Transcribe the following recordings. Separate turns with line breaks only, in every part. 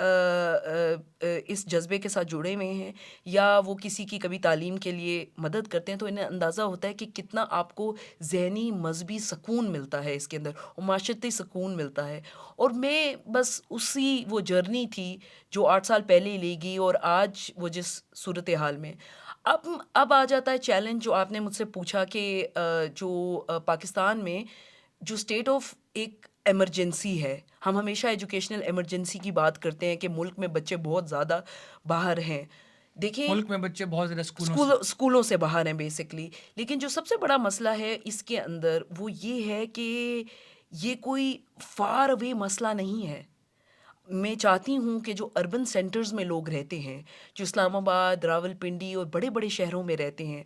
اس جذبے کے ساتھ جڑے ہوئے ہیں یا وہ کسی کی کبھی تعلیم کے لیے مدد کرتے ہیں تو انہیں اندازہ ہوتا ہے کہ کتنا آپ کو ذہنی مذہبی سکون ملتا ہے اس کے اندر اور معاشرتی سکون ملتا ہے. اور میں بس اسی وہ جرنی تھی جو 8 سال پہلے لے گئی اور آج وہ جس صورتحال میں اب آ جاتا ہے چیلنج جو آپ نے مجھ سے پوچھا کہ جو پاکستان میں جو اسٹیٹ آف ایک ایمرجنسی ہے. ہم ہمیشہ ایجوکیشنل ایمرجنسی کی بات کرتے ہیں کہ ملک میں بچے بہت زیادہ باہر ہیں. دیکھیں
ملک میں بچے بہت زیادہ اسکولوں
سے باہر ہیں بیسکلی. لیکن جو سب سے بڑا مسئلہ ہے اس کے اندر وہ یہ ہے کہ یہ کوئی فار اوے مسئلہ نہیں ہے. میں چاہتی ہوں کہ جو اربن سینٹرز میں لوگ رہتے ہیں, جو اسلام آباد, راول پنڈی اور بڑے بڑے شہروں میں رہتے ہیں,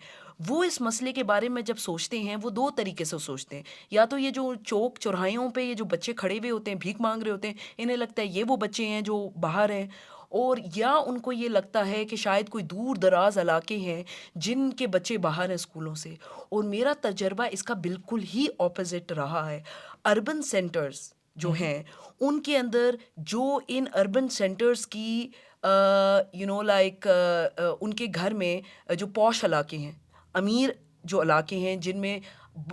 وہ اس مسئلے کے بارے میں جب سوچتے ہیں وہ دو طریقے سے سوچتے ہیں. یا تو یہ جو چوک چوراہیوں پہ یہ جو بچے کھڑے ہوئے ہوتے ہیں, بھیک مانگ رہے ہوتے ہیں, انہیں لگتا ہے یہ وہ بچے ہیں جو باہر ہیں. اور یا ان کو یہ لگتا ہے کہ شاید کوئی دور دراز علاقے ہیں جن کے بچے باہر ہیں اسکولوں سے. اور میرا تجربہ اس کا بالکل ہی اپوزٹ رہا ہے. اربن سینٹرز جو ہیں ان کے اندر جو ان اربن سینٹرز کی لائک ان کے گھر میں جو پوش علاقے ہیں, امیر جو علاقے ہیں جن میں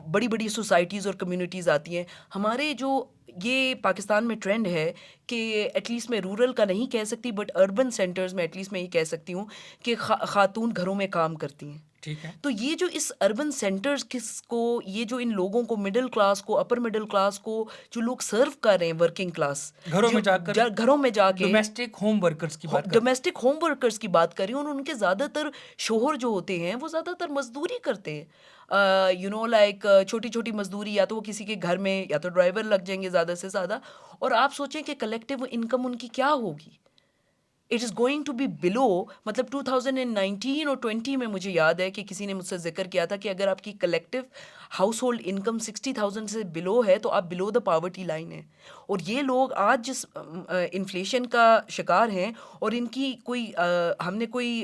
بڑی بڑی سوسائٹیز اور کمیونٹیز آتی ہیں. ہمارے جو یہ پاکستان میں ٹرینڈ ہے کہ ایٹ لیسٹ میں رورل کا نہیں کہہ سکتی بٹ اربن سینٹرز میں ایٹ لیسٹ میں یہ کہہ سکتی ہوں کہ خاتون گھروں میں کام کرتی ہیں.
ٹھیک ہے.
تو یہ جو اس اربن سینٹرز کو یہ جو ان لوگوں کو مڈل کلاس کو اپر مڈل کلاس کو جو لوگ سرو کر رہے ہیں ورکنگ کلاس
گھروں میں جا کے ڈومیسٹک ہوم
ورکرز کی بات کر رہی ہوں. اور ان کے زیادہ تر شوہر جو ہوتے ہیں وہ زیادہ تر مزدوری کرتے ہیں. لائک چھوٹی چھوٹی مزدوری, یا تو وہ کسی کے گھر میں یا تو ڈرائیور لگ جائیں گے زیادہ سے زیادہ. اور آپ سوچیں کہ کلیکٹیو انکم ان کی کیا ہوگی. It is going to be blue, مطلب 2019 اور 20 میں مجھے یاد ہے کہ کسی نے مجھ سے ذکر کیا تھا کہ اگر آپ کی کلیکٹیو ہاؤس ہولڈ انکم 60,000 سے بلو ہے تو آپ بلو دا پاورٹی لائن ہیں. اور یہ لوگ آج جس انفلیشن کا شکار ہیں اور ان کی کوئی ہم نے کوئی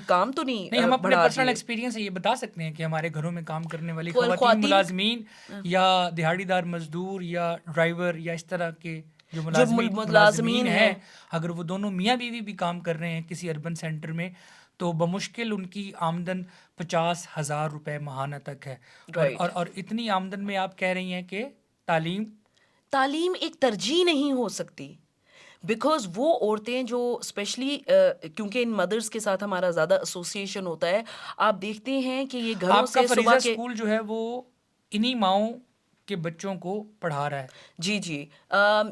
کام تو نہیں
ہم اپنے پرسنل ایکسپیرینس سے یہ بتا سکتے ہیں کہ ہمارے گھروں میں کام کرنے والی خواتین ملازمین یا دہاڑی دار مزدور یا ڈرائیور یا اس طرح کے جو ملازمین ہیں, اگر وہ دونوں میاں بیوی بھی کام کر رہے ہیں کسی اربن سینٹر میں تو بمشکل ان کی آمدن 50,000 روپے ماہانہ تک ہے. اور اتنی آمدن میں آپ کہہ رہی ہیں کہ تعلیم
ایک ترجیح نہیں ہو سکتی. بیکاز وہ عورتیں جو اسپیشلی کیونکہ ان مدرس کے ساتھ ہمارا زیادہ ایسوسیشن ہوتا ہے, آپ دیکھتے ہیں کہ یہ گھروں سے صبح کے
اسکول جو ہے وہ انہی ماؤں کے بچوں کو پڑھا رہا ہے.
جی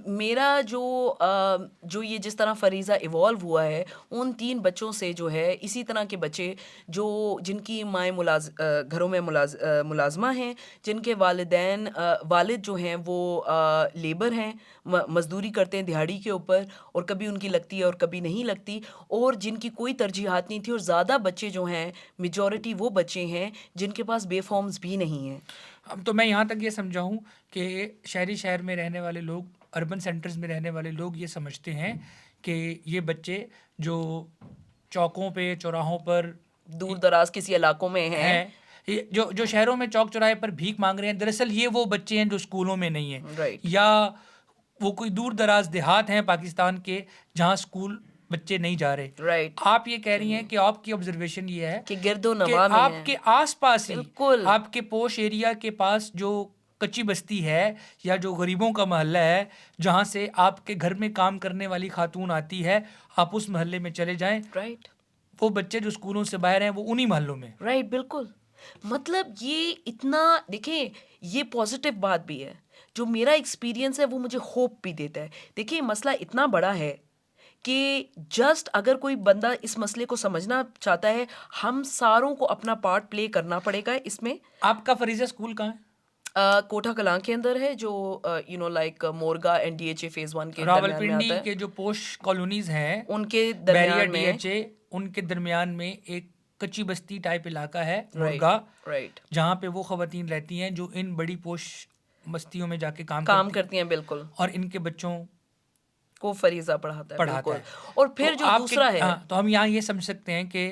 میرا جو یہ جس طرح فریضہ ایوالو ہوا ہے ان 3 بچوں سے جو ہے اسی طرح کے بچے جن کی مائیں گھروں میں ملازمہ ہیں, جن کے والد جو ہیں وہ لیبر ہیں, مزدوری کرتے ہیں دہاڑی کے اوپر, اور کبھی ان کی لگتی ہے اور کبھی نہیں لگتی, اور جن کی کوئی ترجیحات نہیں تھی. اور زیادہ بچے جو ہیں میجورٹی وہ بچے ہیں جن کے پاس بے فارمز بھی نہیں ہیں.
تو میں یہاں تک یہ سمجھا ہوں کہ شہر میں رہنے والے لوگ, اربن سینٹرز میں رہنے والے لوگ یہ سمجھتے ہیں کہ یہ بچے جو چوکوں پہ چوراہوں پر
دور دراز کسی علاقوں میں ہیں,
جو شہروں میں چوک چوراہے پر بھیک مانگ رہے ہیں, دراصل یہ وہ بچے ہیں جو اسکولوں میں نہیں ہیں, یا وہ کوئی دور دراز دیہات ہیں پاکستان کے جہاں اسکول بچے نہیں جا رہے. آپ یہ کہہ رہی ہیں کہ آپ کی آبزرویشن یہ ہے
کہ گرد و نواح
میں آپ کے آس پاس ہی آپ کے پوش ایریا کے پاس جو کچی بستی ہے یا جو غریبوں کا محلہ ہے جہاں سے آپ کے گھر میں کام کرنے والی خاتون آتی ہے, آپ اس محلے میں چلے جائیں, وہ بچے جو اسکولوں سے باہر ہیں وہ انہی محلوں میں.
بالکل. مطلب یہ اتنا دیکھیں, یہ پازیٹیو بات بھی ہے. جو میرا ایکسپیرینس ہے وہ مجھے ہوپ بھی دیتا ہے. دیکھیں مسئلہ اتنا بڑا ہے کہ جسٹ اگر کوئی بندہ اس مسئلے کو سمجھنا چاہتا ہے, ہم ساروں کو اپنا پارٹ پلے کرنا پڑے گا اس میں.
آپ کا فریضہ اسکول کہاں ہے؟
کوٹھا کلاں کے اندر ہے, جو لائک مورگا NDHA فیز 1 کے
راولپنڈی کے جو پوش کالونیز ہیں
ان کے درمیان میں
DHA ان کے درمیان میں ایک کچی بستی ٹائپ علاقہ ہے مورگا, جہاں پہ وہ خواتین رہتی ہیں جو ان بڑی پوش بستیوں میں جا کے کام
کرتی ہیں. بالکل.
اور ان کے بچوں
کو فریضہ پڑھاتا ہے. اور پھر جو دوسرا ہے,
تو ہم یہاں یہ سمجھ سکتے ہیں کہ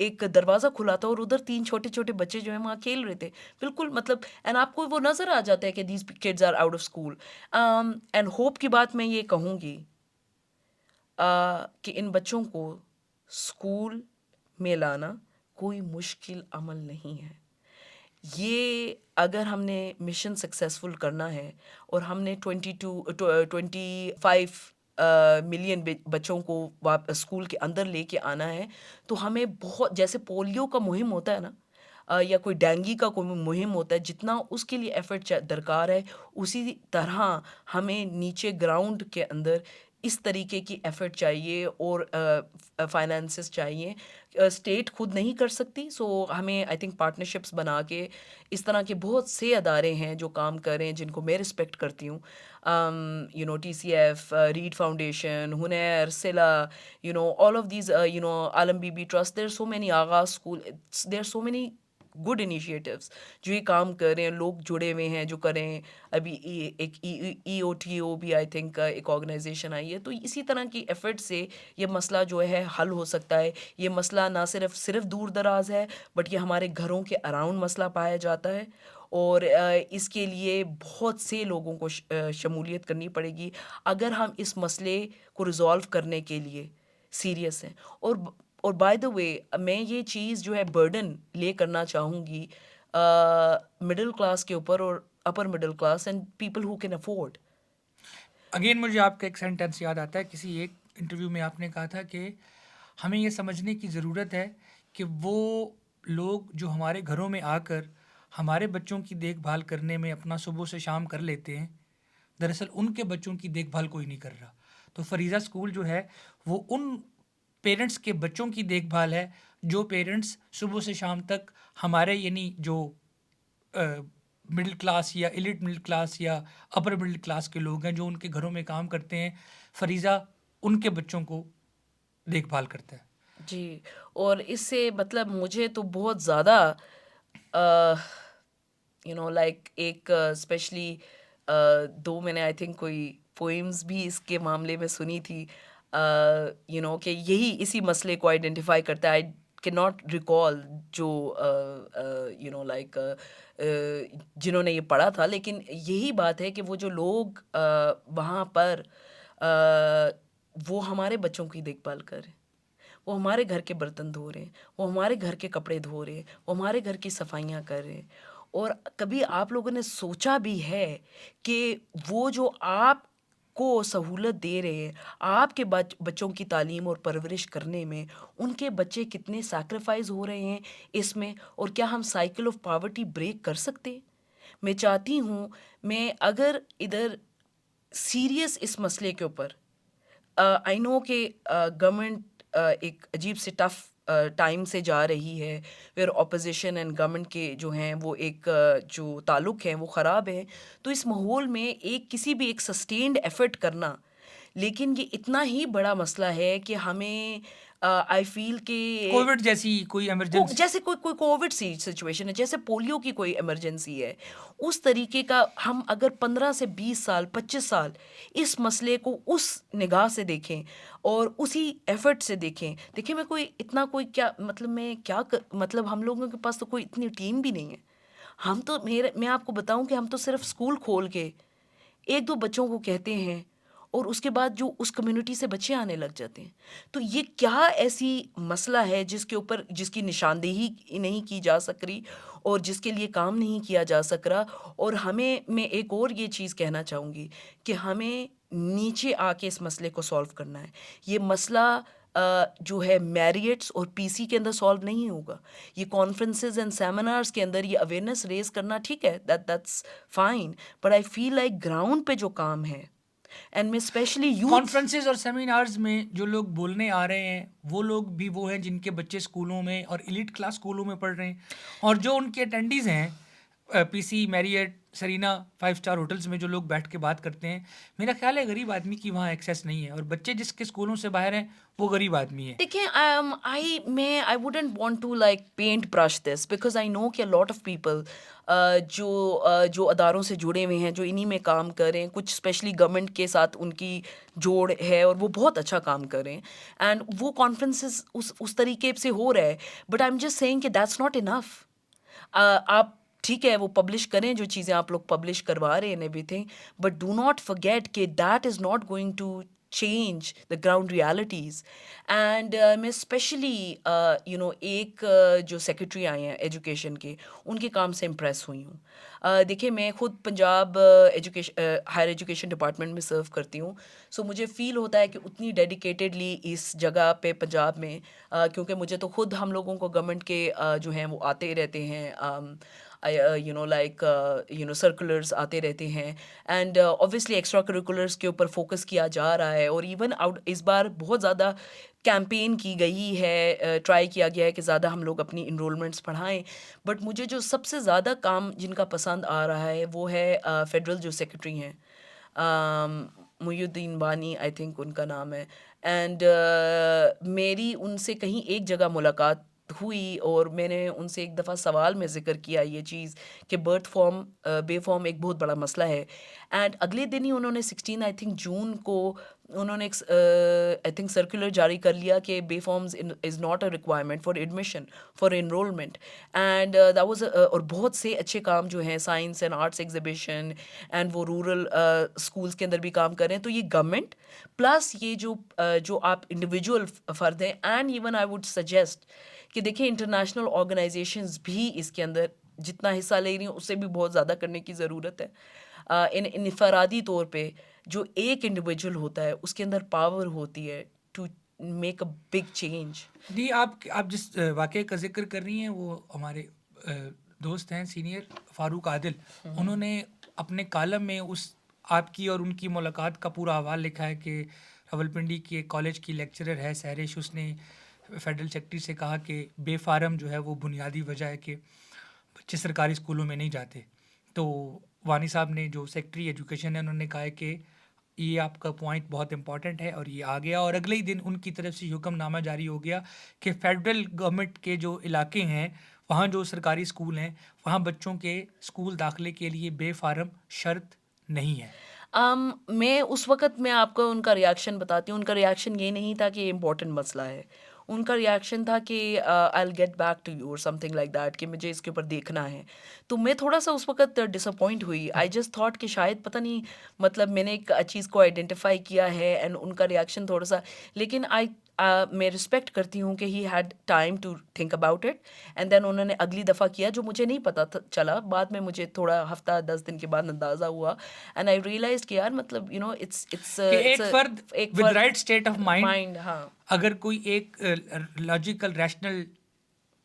ایک دروازہ کھلا تھا اور ادھر 3 چھوٹے چھوٹے بچے جو ہیں وہاں کھیل رہے تھے بالکل مطلب اینڈ آپ کو وہ نظر آ جاتا ہے کہ these kids are out of school. And hope کی بات میں یہ کہوں گی کہ ان بچوں کو اسکول میں لانا کوئی مشکل عمل نہیں ہے. یہ اگر ہم نے مشن سکسیزفل کرنا ہے اور ہم نے 25 ملین بچوں کو اسکول کے اندر لے کے آنا ہے تو ہمیں بہت جیسے پولیو کا مہم ہوتا ہے نا یا کوئی ڈینگی کا کوئی مہم ہوتا ہے جتنا اس کے لیے ایفرٹ درکار ہے اسی طرح ہمیں نیچے گراؤنڈ کے اندر اس طریقے کی ایفرٹ چاہیے اور فائنانسز چاہیے. اسٹیٹ خود نہیں کر سکتی سو ہمیں آئی تھنک پارٹنرشپس بنا کے اس طرح کے بہت سے ادارے ہیں جو کام کر رہے ہیں جن کو میں رسپیکٹ کرتی ہوں. T C F, READ foundation, ہنیر, سلا, all of these, عالم B B trust, there are so many Aghaz school, there are so many good initiatives جو یہ کام کر رہے ہیں, لوگ جڑے ہوئے ہیں جو کریں. ابھی ایک ای او ٹی او بھی آئی تھنک ایک آرگنائزیشن آئی ہے. تو اسی طرح کی ایفرٹ سے یہ مسئلہ جو ہے حل ہو سکتا ہے. یہ مسئلہ نہ صرف دور دراز ہے بٹ یہ ہمارے گھروں کے اراؤنڈ مسئلہ پایا جاتا ہے اور اس کے لیے بہت سے لوگوں کو شمولیت کرنی پڑے گی اگر ہم اس مسئلے کو ریزالو کرنے کے لیے سیریس ہیں. اور بائی دا وے میں یہ چیز جو ہے برڈن لے کرنا چاہوں گی مڈل کلاس کے اوپر اور upper middle class and people who can afford.
Again مجھے آپ کا ایک سینٹینس یاد آتا ہے, کسی ایک انٹرویو میں آپ نے کہا تھا کہ ہمیں یہ سمجھنے کی ضرورت ہے کہ وہ لوگ جو ہمارے گھروں میں آ کر ہمارے بچوں کی دیکھ بھال کرنے میں اپنا صبح سے شام کر لیتے ہیں, دراصل ان کے بچوں کی دیکھ بھال کوئی نہیں کر رہا. تو فریضہ اسکول جو ہے وہ ان پیرنٹس کے بچوں کی دیکھ بھال ہے جو پیرنٹس صبح سے شام تک ہمارے یعنی جو مڈل کلاس یا ایلیٹ مڈل کلاس یا اپر مڈل کلاس کے لوگ ہیں جو ان کے گھروں میں کام کرتے ہیں, فریضہ ان کے بچوں کو دیکھ بھال کرتا ہے.
جی, اور اس سے مطلب مجھے تو بہت زیادہ لائک ایک اسپیشلی 2 میں نے آئی تھنک کوئی پوئمز بھی اس کے معاملے میں سنی تھی کہ یہی اسی مسئلے کو آئیڈینٹیفائی کرتا ہے. آئی کی ناٹ ریکال جو لائک جنہوں نے یہ پڑھا تھا, لیکن یہی بات ہے کہ وہ جو لوگ وہاں پر وہ ہمارے بچوں کی دیکھ بھال کر رہے ہیں, وہ ہمارے گھر کے برتن دھو رہے ہیں, وہ ہمارے گھر کے کپڑے دھو رہے ہیں, وہ ہمارے گھر کی صفائیاں کر رہے ہیں. اور کبھی آپ لوگوں نے سوچا بھی ہے کہ وہ جو آپ کو سہولت دے رہے ہیں آپ کے بچوں کی تعلیم اور پرورش کرنے میں, ان کے بچے کتنے سیکریفائز ہو رہے ہیں اس میں, اور کیا ہم سائیکل آف پاورٹی بریک کر سکتے؟ میں چاہتی ہوں میں اگر ادھر سیریس اس مسئلے کے اوپر آئی نو کہ گورنمنٹ ایک عجیب سے ٹف ٹائم سے جا رہی ہے ویئر اپوزیشن اینڈ گورنمنٹ کے جو ہیں وہ ایک جو تعلق ہیں وہ خراب ہیں, تو اس ماحول میں کسی بھی ایک سسٹینڈ ایفرٹ کرنا, لیکن یہ اتنا ہی بڑا مسئلہ ہے کہ ہمیں آئی فیل کہ
کووڈ جیسی کوئی ایمرجنسی,
جیسے کوئی کووڈ سی سچویشن ہے, جیسے پولیو کی کوئی ایمرجنسی ہے, اس طریقے کا ہم اگر 15 سے 20 سال 25 سال اس مسئلے کو اس نگاہ سے دیکھیں اور اسی ایفرٹ سے دیکھیں میں کوئی اتنا کوئی کیا مطلب میں کیا مطلب ہم لوگوں کے پاس تو کوئی اتنی ٹیم بھی نہیں ہے. ہم تو میں آپ کو بتاؤں کہ ہم تو صرف اسکول کھول کے 1-2 بچوں کو کہتے ہیں اور اس کے بعد جو اس کمیونٹی سے بچے آنے لگ جاتے ہیں. تو یہ کیا ایسی مسئلہ ہے جس کے اوپر جس کی نشاندہی نہیں کی جا سک رہی اور جس کے لیے کام نہیں کیا جا سک رہا. اور میں ایک اور یہ چیز کہنا چاہوں گی کہ ہمیں نیچے آ کے اس مسئلے کو سالو کرنا ہے. یہ مسئلہ جو ہے میریٹس اور پی سی کے اندر سالو نہیں ہوگا. یہ کانفرنسز اینڈ سیمینارز کے اندر یہ اویئرنیس ریز کرنا ٹھیک ہے, that's fine, but I feel like ground پہ جو کام ہے اینڈ میں اسپیشلی یوتھ
کانفرنسز اور سیمینارز میں جو لوگ بولنے آ رہے ہیں وہ لوگ بھی وہ ہیں جن کے بچے اسکولوں میں اور ایلیٹ کلاس اسکولوں میں پڑھ رہے ہیں, اور جو ان کے اٹینڈیز ہیں پی سی میریٹ سرینا 5 اسٹار ہوٹلس میں جو لوگ بیٹھ کے بات کرتے ہیں، میرا خیال ہے غریب آدمی کی وہاں ایکسیس نہیں ہے، اور بچے جس کے اسکولوں سے باہر ہیں وہ غریب آدمی ہیں.
دیکھیں I wouldn't want to like paint brush this because I know کہ لاٹ آف پیپل جو اداروں سے جڑے ہوئے ہیں، جو انہی میں کام کر رہے ہیں، کچھ اسپیشلی گورنمنٹ کے ساتھ ان کی جوڑ ہے اور وہ بہت اچھا کام کر رہے ہیں، اینڈ وہ کانفرنسز اس طریقے سے ہو رہا ہے. But I am just seeing کہ دیٹس ناٹ انف. آپ ٹھیک ہے وہ پبلش کریں جو چیزیں آپ لوگ پبلش کروا رہے ہیں everything, but do not forget کہ that is not going to change the ground realities. And میں اسپیشلی ایک جو سیکرٹری آئے ہیں ایجوکیشن کے، ان کے کام سے امپریس ہوئی ہوں. دیکھیں میں خود پنجاب ہائر ایجوکیشن ڈپارٹمنٹ میں سرو کرتی ہوں، سو مجھے فیل ہوتا ہے کہ اتنی ڈیڈیکیٹڈلی اس جگہ پہ پنجاب میں، کیونکہ مجھے تو خود ہم لوگوں کو گورنمنٹ کے جو ہیں وہ آتے رہتے ہیں، سرکولرز آتے رہتے ہیں، اینڈ اوبویسلی ایکسٹرا کریکولرس کے اوپر فوکس کیا جا رہا ہے، اور ایون اس بار بہت زیادہ کیمپین کی گئی ہے، ٹرائی کیا گیا ہے کہ زیادہ ہم لوگ اپنی انرولمنٹس بڑھائیں. بٹ مجھے جو سب سے زیادہ کام جن کا پسند آ رہا ہے وہ ہے فیڈرل جو سیکرٹری ہیں، محی الدین بانی آئی تھنک ان کا نام ہے. اینڈ میری ان سے کہیں ایک جگہ ملاقات ہوئی اور میں نے ان سے ایک دفعہ سوال میں ذکر کیا یہ چیز کہ برتھ فارم بے فارم ایک بہت بڑا مسئلہ ہے. اینڈ اگلے دن ہی انہوں نے 16 آئی تھنک جون کو انہوں نے آئی تھنک سرکولر جاری کر لیا کہ B forms is not a requirement for admission for enrollment. And that was اور بہت سے اچھے کام جو ہیں science and arts exhibition, and وہ رورل اسکولس کے اندر بھی کام کر رہے ہیں. تو یہ گورنمنٹ پلس یہ جو آپ انڈیویجول فرد ہیں، and even I would suggest کہ دیکھیں انٹرنیشنل آرگنائزیشنز بھی اس کے اندر جتنا حصہ لے رہی ہیں اس سے بھی بہت زیادہ کرنے کی ضرورت ہے. انفرادی طور پہ جو ایک انڈیویجول ہوتا ہے اس کے اندر پاور ہوتی ہے to make a big change.
جی، آپ جس واقعے کا ذکر کر رہی ہیں وہ ہمارے دوست ہیں سینئر فاروق عادل، انہوں نے اپنے کالم میں اس آپ کی اور ان کی ملاقات کا پورا حوال لکھا ہے کہ راولپنڈی کی ایک کالج کی لیکچرر ہے سہرش، اس نے فیڈرل سیکرٹری سے کہا کہ بے فارم جو ہے وہ بنیادی وجہ ہے کہ بچے سرکاری اسکولوں میں نہیں جاتے. تو وانی صاحب نے جو سیکرٹری ایجوکیشن ہے انہوں نے کہا ہے کہ یہ آپ کا پوائنٹ بہت امپورٹنٹ ہے، اور یہ آ گیا. اور اگلے ہی دن ان کی طرف سے حکم نامہ جاری ہو گیا کہ فیڈرل گورنمنٹ کے جو علاقے ہیں وہاں جو سرکاری اسکول ہیں وہاں بچوں کے اسکول داخلے کے لیے بے فارم شرط نہیں ہے.
میں اس وقت میں آپ کو ان کا ریاکشن بتاتی ہوں. ان کا ریاکشن یہ نہیں تھا کہ یہ امپورٹنٹ مسئلہ ہے، ان کا ریاکشن تھا کہ I will get back to you اور سم تھنگ لائک دیٹ، کہ مجھے اس کے اوپر دیکھنا ہے. تو میں تھوڑا سا اس وقت ڈس اپوائنٹ ہوئی. آئی جسٹ تھاٹ کہ شاید پتہ نہیں مطلب میں نے ایک چیز کو آئیڈینٹیفائی کیا ہے، اینڈ ان کا ریاکشن تھوڑا سا، لیکن میں رسپیکٹ کرتی ہوں کہ he had time to think about it. And then انہوں نے اگلی دفعہ کیا جو مجھے نہیں پتا چلا، بعد میں مجھے تھوڑا ہفتہ 10 دن کے بعد اندازہ ہوا، اینڈ آئی ریئلائز کہ یار مطلب اٹس
کہ ایک فرد with right state of mind
ہاں
اگر کوئی ایک لاجیکل ریشنل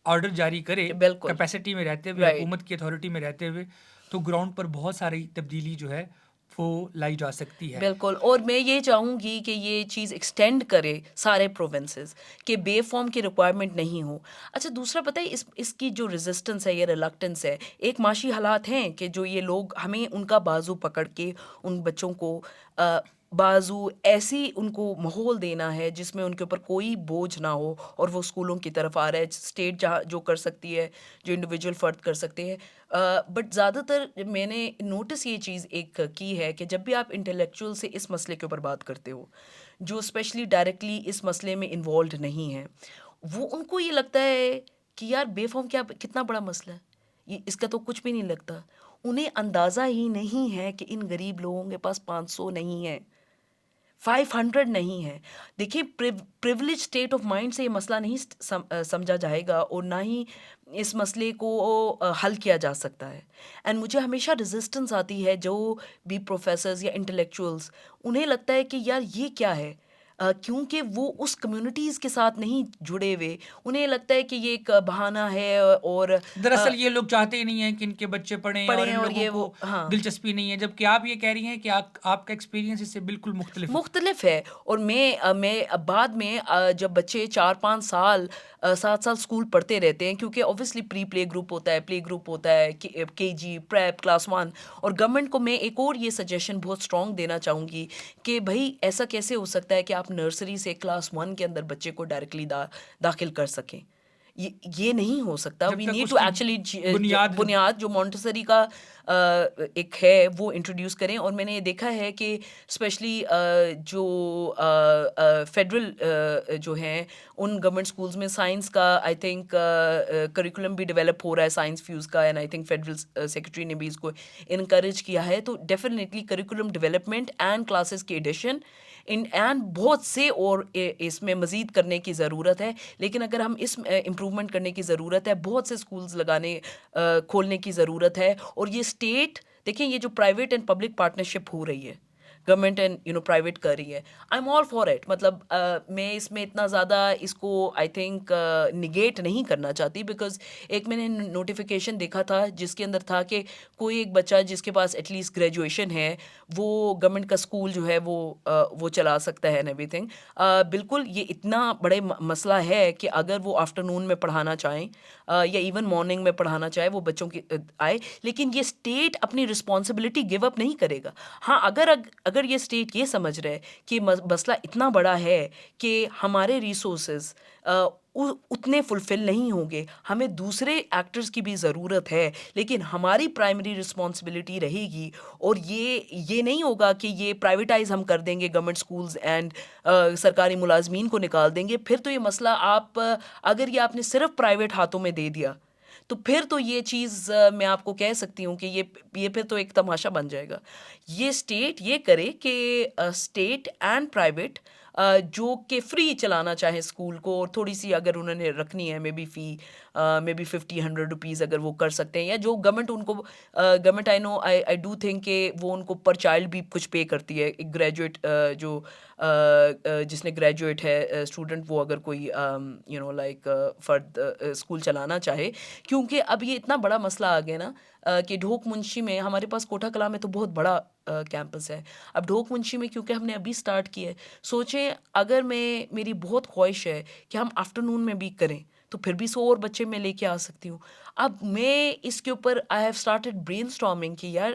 آرڈر جاری کرے
بالکل
کیپیسٹی میں رہتے ہوئے، حکومت کی اتھارٹی میں رہتے ہوئے، تو گراؤنڈ پر بہت ساری تبدیلی جو ہے وہ لائی جا سکتی ہے.
بالکل. اور میں یہ چاہوں گی کہ یہ چیز ایکسٹینڈ کرے سارے پروونسز کہ بے فارم کی ریکوائرمنٹ نہیں ہو. اچھا دوسرا پتہ ہے اس کی جو ریزسٹنس ہے یا ریلکٹنس ہے، ایک معاشی حالات ہیں کہ جو یہ لوگ ہمیں ان کا بازو پکڑ کے ان بچوں کو بازو ایسی ان کو ماحول دینا ہے جس میں ان کے اوپر کوئی بوجھ نہ ہو، اور وہ اسکولوں کی طرف آ رہا ہے. اسٹیٹ جہاں جو کر سکتی ہے، جو انڈیویجول فرد کر سکتے ہیں. بٹ زیادہ تر میں نے نوٹس یہ چیز ایک کی ہے کہ جب بھی آپ انٹلیکچوئل سے اس مسئلے کے اوپر بات کرتے ہو جو اسپیشلی ڈائریکٹلی اس مسئلے میں انوالوڈ نہیں ہیں، وہ ان کو یہ لگتا ہے کہ یار بے فارم کتنا بڑا مسئلہ ہے، اس کا تو کچھ بھی نہیں لگتا. انہیں اندازہ ہی نہیں ہے کہ ان غریب لوگوں کے پاس 500 نہیں ہے، 500 نہیں ہے. دیکھیے پریولیج اسٹیٹ آف مائنڈ سے یہ مسئلہ نہیں سمجھا جائے گا، اور نہ ہی اس مسئلے کو حل کیا جا سکتا ہے. اینڈ مجھے ہمیشہ ریزسٹنس آتی ہے جو بھی پروفیسرز یا انٹلیکچوئلس، انہیں لگتا ہے کہ یار یہ کیا ہے، کیونکہ وہ اس کمیونٹیز کے ساتھ نہیں جڑے ہوئے، انہیں لگتا ہے کہ یہ ایک بہانہ ہے اور
دراصل یہ لوگ چاہتے ہی نہیں ہیں کہ ان کے بچے پڑھیں اور ان لوگوں
یہ
کو
وہ ہاں
دلچسپی نہیں ہے، جبکہ آپ یہ کہہ رہی ہیں کہ آپ کا ایکسپیرینس اس سے بالکل مختلف ہے.
مختلف ہے. اور میں بعد میں جب بچے 4-5 سال 7 سال اسکول پڑھتے رہتے ہیں، کیونکہ اوبویسلی پلے گروپ ہوتا ہے، پلے گروپ ہوتا ہے، KG پریپ کلاس 1. اور گورنمنٹ کو میں ایک اور یہ سجیشن بہت اسٹرانگ دینا چاہوں گی کہ بھائی ایسا کیسے ہو سکتا ہے کہ آپ نرسری سے کلاس 1 کے اندر بچے کو ڈائریکٹلی داخل کر سکیں. یہ نہیں ہو سکتا.
جب
وی
تک
نیڈ
اس
ٹو
کی
ایکچولی
بنیاد
جو مونٹسری کا ایک ہے وہ انٹروڈیوس کریں. اور میں نے یہ دیکھا ہے کہ اسپیشلی جو فیڈرل جو ہیں ان گورنمنٹ اسکولز میں سائنس کا آئی تھنک کریکولم بھی ڈیولپ ہو رہا ہے سائنس فیوز کا، and I think federal secretary نے بھی اس کو انکریج کیا ہے. تو definitely curriculum development and classes کی ایڈیشن اینڈ بہت سے اور اس میں مزید کرنے کی ضرورت ہے. لیکن اگر ہم اس امپروومنٹ کرنے کی ضرورت ہے، بہت سے اسکولز کھولنے کی ضرورت ہے. اور یہ اسٹیٹ دیکھیں، یہ جو پرائیویٹ اینڈ پبلک پارٹنرشپ ہو رہی ہے، گورنمنٹ اینڈ پرائیویٹ کر رہی ہے، I am all for it. مطلب میں اس میں اتنا زیادہ اس کو آئی تھنک نگیٹ نہیں کرنا چاہتی، بیکاز ایک میں نے نوٹیفیکیشن دیکھا تھا جس کے اندر تھا کہ کوئی ایک بچہ جس کے پاس ایٹ لیسٹ گریجویشن ہے وہ گورنمنٹ کا اسکول جو ہے وہ چلا سکتا ہے اینڈ ایوری تھنگ. بالکل یہ اتنا بڑے مسئلہ ہے کہ اگر وہ آفٹرنون میں پڑھانا چاہیں یا ایون مارننگ میں پڑھانا چاہے وہ بچوں کی آئے، لیکن یہ اسٹیٹ اپنی رسپانسبلٹی گیو اپ نہیں کرے گا. ہاں اگر یہ اسٹیٹ یہ سمجھ رہے کہ مسئلہ اتنا بڑا ہے کہ ہمارے ریسورسز اتنے فلفل نہیں ہوں گے، ہمیں دوسرے ایکٹرز کی بھی ضرورت ہے، لیکن ہماری پرائمری رسپانسبلٹی رہے گی. اور یہ نہیں ہوگا کہ یہ پرائیویٹائز ہم کر دیں گے گورنمنٹ اسکولز اینڈ سرکاری ملازمین کو نکال دیں گے. پھر تو یہ مسئلہ اگر یہ آپ نے صرف پرائیویٹ ہاتھوں میں دے دیا تو پھر تو یہ چیز میں آپ کو کہہ سکتی ہوں کہ یہ پھر تو ایک تماشا بن جائے گا. یہ اسٹیٹ یہ کرے کہ اسٹیٹ اینڈ پرائیویٹ جو کہ فری چلانا چاہے اسکول کو، اور تھوڑی سی اگر انہوں نے رکھنی ہے مے بی فی مے بی 50-100 روپیز اگر وہ کر سکتے ہیں، یا جو گورنمنٹ ان کو گورنمنٹ آئی ڈو تھنک کہ وہ ان کو پر چائلڈ بھی کچھ پے کرتی ہے. ایک گریجویٹ جو جس نے گریجویٹ ہے اسٹوڈنٹ، وہ اگر کوئی لائک فرد اسکول چلانا چاہے. کیونکہ اب یہ اتنا بڑا مسئلہ آ گیا نا کہ ڈھوک منشی میں ہمارے پاس کوٹھا کلاں میں تو بہت بڑا کیمپس ہے. اب ڈھوک منشی میں کیونکہ ہم نے ابھی سٹارٹ کیا ہے، سوچیں اگر میری بہت خواہش ہے کہ ہم آفٹرنون میں بھی کریں تو پھر بھی 100 اور بچے میں لے کے آ سکتی ہوں. اب میں اس کے اوپر I have started brain storming کہ یار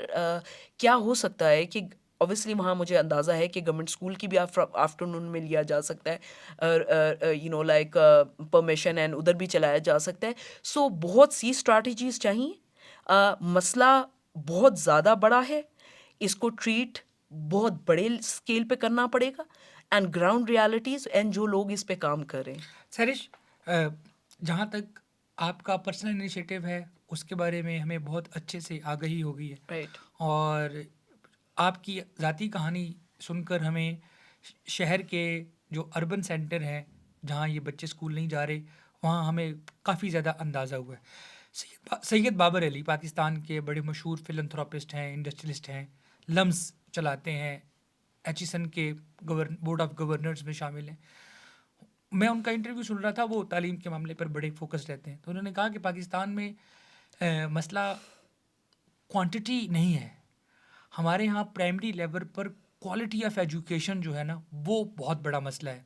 کیا ہو سکتا ہے کہ اوبیسلی وہاں مجھے اندازہ ہے کہ گورنمنٹ اسکول کی بھی آفٹرنون میں لیا جا سکتا ہے، لائک پرمیشن اینڈ ادھر بھی چلایا جا سکتا ہے. سو بہت سی اسٹریٹجیز چاہیے. مسئلہ بہت زیادہ بڑا ہے، اس کو ٹریٹ بہت بڑے اسکیل پہ کرنا پڑے گا، اینڈ گراؤنڈ ریالٹیز اینڈ جو لوگ اس پہ کام کر رہے ہیں.
سرش، جہاں تک آپ کا پرسنل انیشیٹو ہے اس کے بارے میں ہمیں بہت اچھے سے آگہی ہو گئی ہے،
رائٹ.
اور آپ کی ذاتی کہانی سن کر ہمیں شہر کے جو اربن سینٹر ہیں جہاں یہ بچے اسکول نہیں جا رہے وہاں ہمیں کافی زیادہ اندازہ ہوا ہے. سید بابر علی پاکستان کے بڑے مشہور فلنتھراپسٹ ہیں، انڈسٹریلسٹ ہیں، لمز چلاتے ہیں، ایچیسن کے بورڈ آف گورنرز میں شامل ہیں. میں ان کا انٹرویو سن رہا تھا، وہ تعلیم کے معاملے پر بڑے فوکس رہتے ہیں. تو انہوں نے کہا کہ پاکستان میں مسئلہ کوانٹٹی نہیں ہے، ہمارے ہاں primary level per quality of education جو ہے نا وہ بہت بڑا مسئلہ ہے.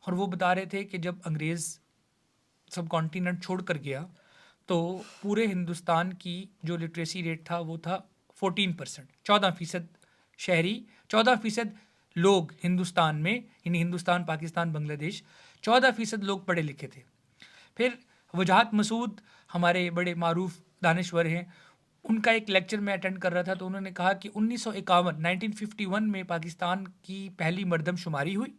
اور وہ بتا رہے تھے کہ جب انگریز سب کانٹیننٹ چھوڑ کر گیا تو پورے ہندوستان کی جو لٹریسی ریٹ تھا وہ تھا 14%، 14% شہری، 14% لوگ ہندوستان میں، یعنی ہندوستان، پاکستان، بنگلہ دیش، 14% لوگ پڑھے لکھے تھے. پھر وجاہت مسعود ہمارے بڑے معروف دانشور ہیں، ان کا ایک لیکچر میں اٹینڈ کر رہا تھا تو انہوں نے کہا کہ 1951 میں پاکستان کی پہلی مردم شماری ہوئی،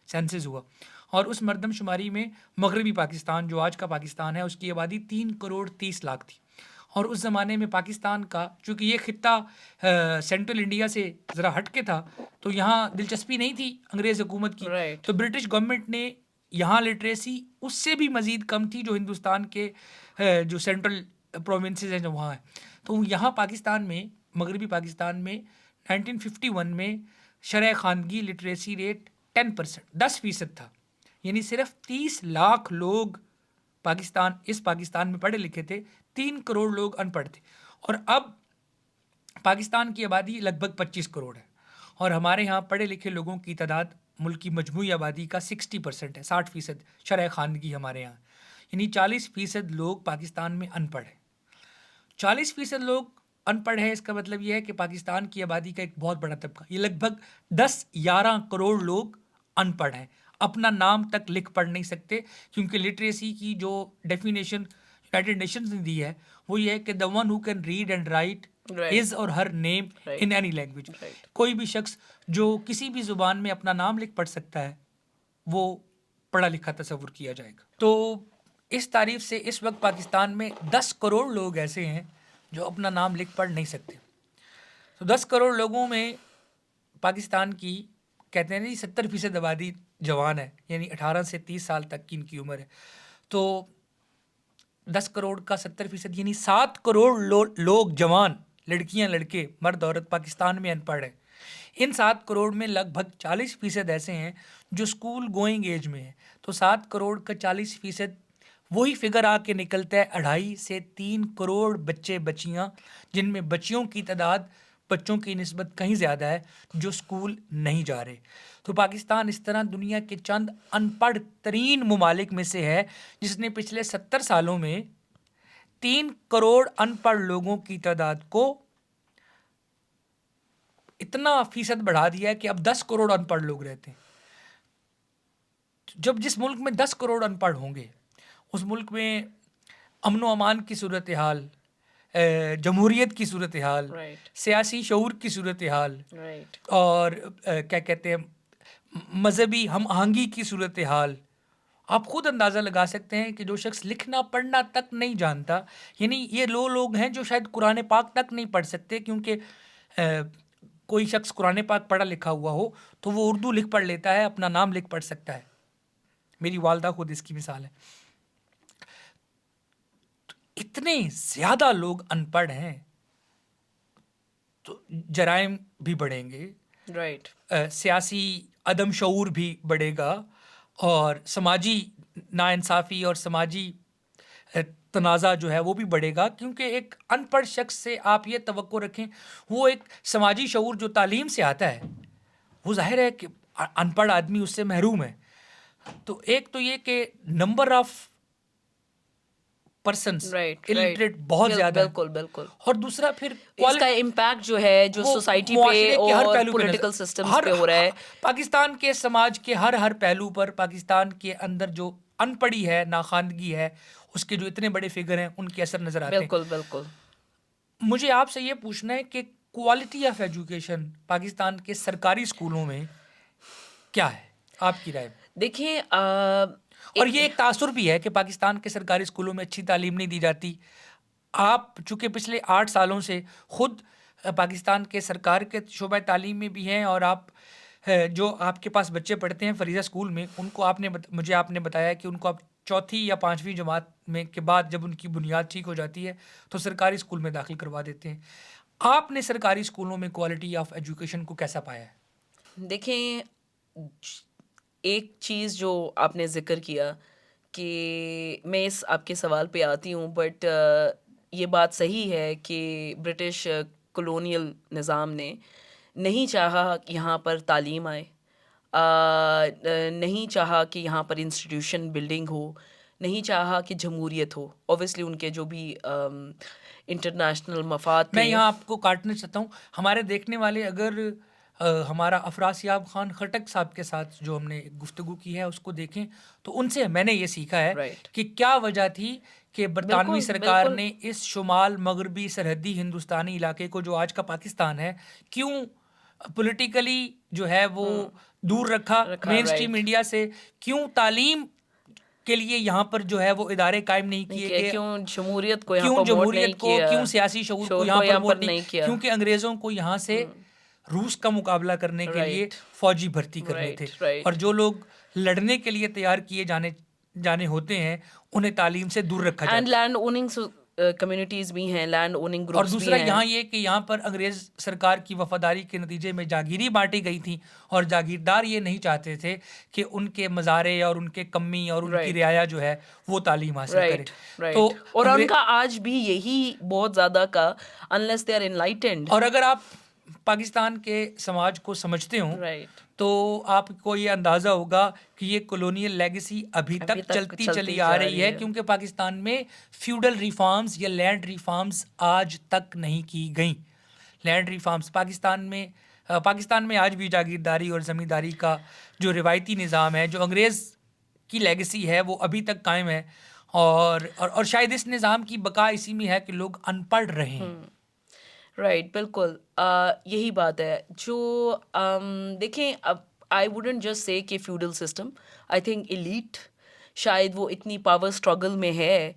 سینسز ہوا، اور اس مردم شماری میں مغربی پاکستان جو آج کا پاکستان ہے اس کی آبادی 3.30 کروڑ تھی. اور اس زمانے میں پاکستان کا، چونکہ یہ خطہ سینٹرل انڈیا سے ذرا ہٹ کے تھا تو یہاں دلچسپی نہیں تھی انگریز حکومت کی،
Right.
تو برٹش گورنمنٹ نے یہاں لٹریسی اس سے بھی مزید کم تھی جو ہندوستان کے جو سینٹرل پروونسز ہیں جو وہاں ہیں. تو یہاں پاکستان میں، مغربی پاکستان میں 1951 میں شرح خواندگی لٹریسی ریٹ 10%, 10% تھا. یعنی صرف 30 لاکھ لوگ پاکستان میں پڑھے لکھے تھے, 3 کروڑ لوگ ان پڑھ تھے. اور اب پاکستان کی آبادی لگ بھگ 25 کروڑ ہے, اور ہمارے ہاں پڑھے لکھے لوگوں کی تعداد ملک کی مجموعی آبادی کا 60% ہے, 60% شرح خواندگی ہمارے ہاں. یعنی 40% لوگ پاکستان میں ان پڑھ ہیں. 40% لوگ ان پڑھ ہیں, اس کا مطلب یہ ہے کہ پاکستان کی آبادی کا ایک بہت بڑا طبقہ, یہ لگ بھگ 10-11 کروڑ لوگ ان پڑھ ہیں, اپنا نام تک لکھ پڑھ نہیں سکتے. کیونکہ لٹریسی کی جو ڈیفینیشن یونائٹڈ نیشنز نے دی ہے وہ یہ ہے کہ the one who can read and write his or her name in any language. کوئی بھی شخص جو کسی بھی زبان میں اپنا نام لکھ پڑھ سکتا ہے وہ پڑھا لکھا تصور کیا جائے گا. تو اس تعریف سے اس وقت پاکستان میں 10 کروڑ لوگ ایسے ہیں جو اپنا نام لکھ پڑھ نہیں سکتے. تو 10 کروڑ لوگوں میں پاکستان کی کہتے ہیں 70% آبادی جوان ہے, یعنی 18 سے 30 سال تک کی ان کی عمر ہے. تو 10 کروڑ کا 70% یعنی 7 کروڑ لوگ جوان, لڑکیاں لڑکے, مرد عورت پاکستان میں ان پڑھ ہیں. ان 7 کروڑ میں لگ بھگ 40% ایسے ہیں جو اسکول گوئنگ ایج میں ہیں. تو 7 کروڑ کا 40% وہی فگر آ کے نکلتا ہے 2.5 سے 3 کروڑ بچے بچیاں, جن میں بچیوں کی تعداد بچوں کی نسبت کہیں زیادہ ہے جو اسکول نہیں جا رہے. تو پاکستان اس طرح دنیا کے چند ان پڑھ ترین ممالک میں سے ہے جس نے پچھلے 70 سالوں میں 3 کروڑ ان پڑھ لوگوں کی تعداد کو اتنا فیصد بڑھا دیا ہے کہ اب 10 کروڑ ان پڑھ لوگ رہتے ہیں. جس ملک میں 10 کروڑ ان پڑھ ہوں گے اس ملک میں امن و امان کی صورتحال, جمہوریت کی صورتحال, سیاسی شعور کی صورتحال, اور کیا کہتے ہیں مذہبی ہم آہنگی کی صورتحال, آپ خود اندازہ لگا سکتے ہیں کہ جو شخص لکھنا پڑھنا تک نہیں جانتا, یعنی یہ لوگ ہیں جو شاید قرآن پاک تک نہیں پڑھ سکتے, کیونکہ کوئی شخص قرآن پاک پڑھا لکھا ہوا ہو تو وہ اردو لکھ پڑھ لیتا ہے, اپنا نام لکھ پڑھ سکتا ہے. میری والدہ خود اس کی مثال ہے. اتنے زیادہ لوگ ان پڑھ ہیں تو جرائم بھی بڑھیں گے, سیاسی عدم شعور بھی بڑھے گا, اور سماجی ناانصافی اور سماجی تنازع جو ہے وہ بھی بڑھے گا. کیونکہ ایک ان پڑھ شخص سے آپ یہ توقع رکھیں, وہ ایک سماجی شعور جو تعلیم سے آتا ہے وہ ظاہر ہے کہ ان پڑھ آدمی اس سے محروم ہے. تو ایک تو یہ کہ نمبر آف پرسنس الٹریٹ بہت زیادہ
بالکل.
اور دوسرا پھر
اس کا امپیکٹ جو ہے جو سوسائٹی پہ اور پولیٹیکل سسٹمز پہ ہو رہا ہے,
پاکستان کے سماج کے ہر پہلو پر, پاکستان کے اندر جو ان پڑھی ہے, ناخواندگی ہے, اس کے جو اتنے بڑے فگر ہیں ان کے اثر نظر آتے ہیں.
بالکل.
مجھے آپ سے یہ پوچھنا ہے کہ کوالٹی آف ایجوکیشن پاکستان کے سرکاری اسکولوں میں کیا ہے آپ کی رائے میں؟
دیکھیں
اور یہ ایک تاثر بھی ہے کہ پاکستان کے سرکاری اسکولوں میں اچھی تعلیم نہیں دی جاتی. آپ چونکہ پچھلے 8 سالوں سے خود پاکستان کے سرکار کے شعبہ تعلیم میں بھی ہیں, اور آپ جو آپ کے پاس بچے پڑھتے ہیں فریضہ اسکول میں, ان کو آپ نے بتایا کہ ان کو آپ 4تھی یا 5ویں جماعت میں کے بعد جب ان کی بنیاد ٹھیک ہو جاتی ہے تو سرکاری اسکول میں داخل کروا دیتے ہیں. آپ نے سرکاری اسکولوں میں کوالٹی آف ایجوکیشن کو کیسا پایا ہے؟
دیکھیں, ایک چیز جو آپ نے ذکر کیا کہ میں اس آپ کے سوال پہ آتی ہوں, بٹ یہ بات صحیح ہے کہ برٹش کولونیل نظام نے نہیں چاہا کہ یہاں پر تعلیم آئے, نہیں چاہا کہ یہاں پر انسٹیٹیوشن بلڈنگ ہو, نہیں چاہا کہ جمہوریت ہو. اوبویسلی ان کے جو بھی انٹرنیشنل مفاد تھے.
میں یہاں آپ کو کاٹنا چاہتا ہوں, ہمارے دیکھنے والے اگر ہمارا افراسیاب خان خٹک صاحب کے ساتھ جو ہم نے گفتگو کی ہے اس کو دیکھیں تو ان سے میں نے یہ سیکھا ہے کہ کیا وجہ تھی کہ برطانوی سرکار نے اس شمال مغربی سرحدی ہندوستانی علاقے کو جو آج کا پاکستان ہے کیوں پولیٹیکلی جو ہے وہ دور رکھا مین اسٹریم انڈیا سے, کیوں تعلیم کے لیے یہاں پر جو ہے وہ ادارے قائم نہیں کیے گئے,
کیوں جمہوریت کو یہاں پر
کیوں سیاسی شعور کو یہاں پر ووٹ نہیں کیا, کیونکہ انگریزوں کو یہاں سے روس کا مقابلہ کرنے کے لیے فوجی بھرتی کرنے تھے, اور جو لوگ لڑنے کے لیے تیار کیے جانے ہوتے ہیں انہیں تعلیم سے دور رکھا جاتا ہے.
اینڈ لینڈ اوننگ کمیونٹیز بھی ہیں, لینڈ اوننگ
اور
گروپس بھی
دوسرا
ہیں.
یہاں یہ کہ یہاں پر انگریز سرکار کی وفاداری کے نتیجے میں جاگیری بانٹی گئی تھیں اور جاگیردار یہ نہیں چاہتے تھے کہ ان کے مزارے اور ان کے کمی اور ان کی
رائٹ
رعایا جو ہے وہ تعلیم حاصل کرے.
رائٹ
تو
رائٹ, اور ان کا آج بھی یہی بہت زیادہ کا, unless they are enlightened.
اور اگر آپ پاکستان کے سماج کو سمجھتے ہوں
رائٹ,
تو آپ کو یہ اندازہ ہوگا کہ یہ کولونیل لیگیسی ابھی تک چلتی چلی آ رہی ہے, کیونکہ پاکستان میں فیوڈل ریفارمز یا لینڈ ریفارمز آج تک نہیں کی گئیں. لینڈ ریفارمز پاکستان میں آج بھی جاگیرداری اور زمینداری کا جو روایتی نظام ہے, جو انگریز کی لیگیسی ہے, وہ ابھی تک قائم ہے. اور شاید اس نظام کی بقا اسی میں ہے کہ لوگ ان پڑھ رہے ہیں.
رائٹ, بالکل یہی بات ہے. جو دیکھیں, اب آئی ووڈنٹ جسٹ سے کہ feudal system, I think elite شاید وہ اتنی پاور اسٹرگل میں ہے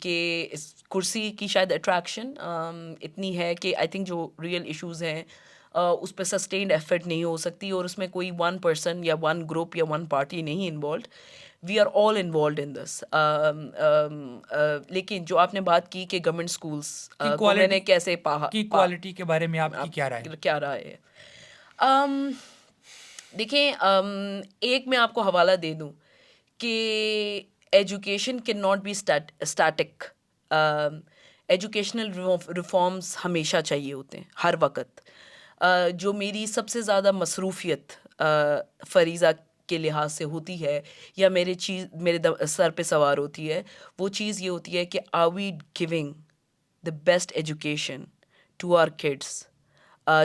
کہ اس کرسی کی شاید اٹریکشن اتنی ہے کہ آئی تھنک جو ریئل ایشوز ہیں اس پہ سسٹینڈ ایفرٹ نہیں ہو سکتی, اور اس میں کوئی ون پرسن یا ون گروپ یا ون پارٹی نہیں involved. We are all involved in this. لیکن جو آپ نے بات کی کہ گورنمنٹ اسکولس کو میں نے کیسے
کی کوالٹی کے بارے میں آپ کی کیا رائے
ہے؟ دیکھیں, ایک میں آپ کو حوالہ دے دوں کہ education can not be static. Educational reforms ہمیشہ چاہیے ہوتے ہیں ہر وقت. جو میری سب سے زیادہ مصروفیت فریضہ کے لحاظ سے ہوتی ہے یا میرے سر پہ سوار ہوتی ہے, وہ چیز یہ ہوتی ہے کہ are we giving the best education to our kids,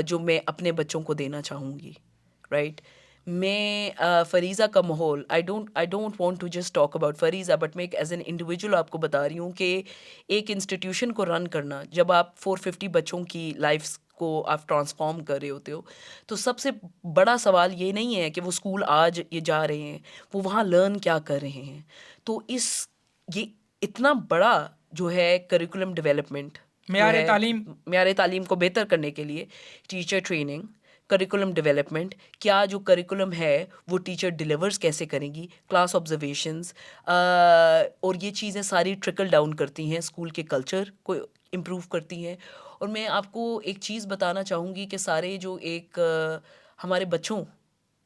جو میں اپنے بچوں کو دینا چاہوں گی. رائٹ, میں فریضہ کا ماحول, I don't want to just talk about فریضہ, بٹ میں ایز این انڈیویجول آپ کو بتا رہی ہوں کہ ایک انسٹیٹیوشن کو رن کرنا, جب آپ 450 بچوں کی لائفس کو آپ ٹرانسفارم کر رہے ہوتے ہو, تو سب سے بڑا سوال یہ نہیں ہے کہ وہ اسکول آج یہ جا رہے ہیں, وہ وہاں لرن کیا کر رہے ہیں. تو یہ اتنا بڑا جو ہے کریکولم ڈیولپمنٹ, معیار تعلیم کو بہتر کرنے کے لیے ٹیچر ٹریننگ, کریکولم ڈیولپمنٹ, کیا جو کریکولم ہے وہ ٹیچر ڈیلیورز کیسے کریں گی, کلاس آبزرویشنز, اور یہ چیزیں ساری ٹرکل ڈاؤن کرتی ہیں, اسکول کے کلچر کو امپروو کرتی ہیں. اور میں آپ کو ایک چیز بتانا چاہوں گی کہ سارے جو ایک ہمارے بچوں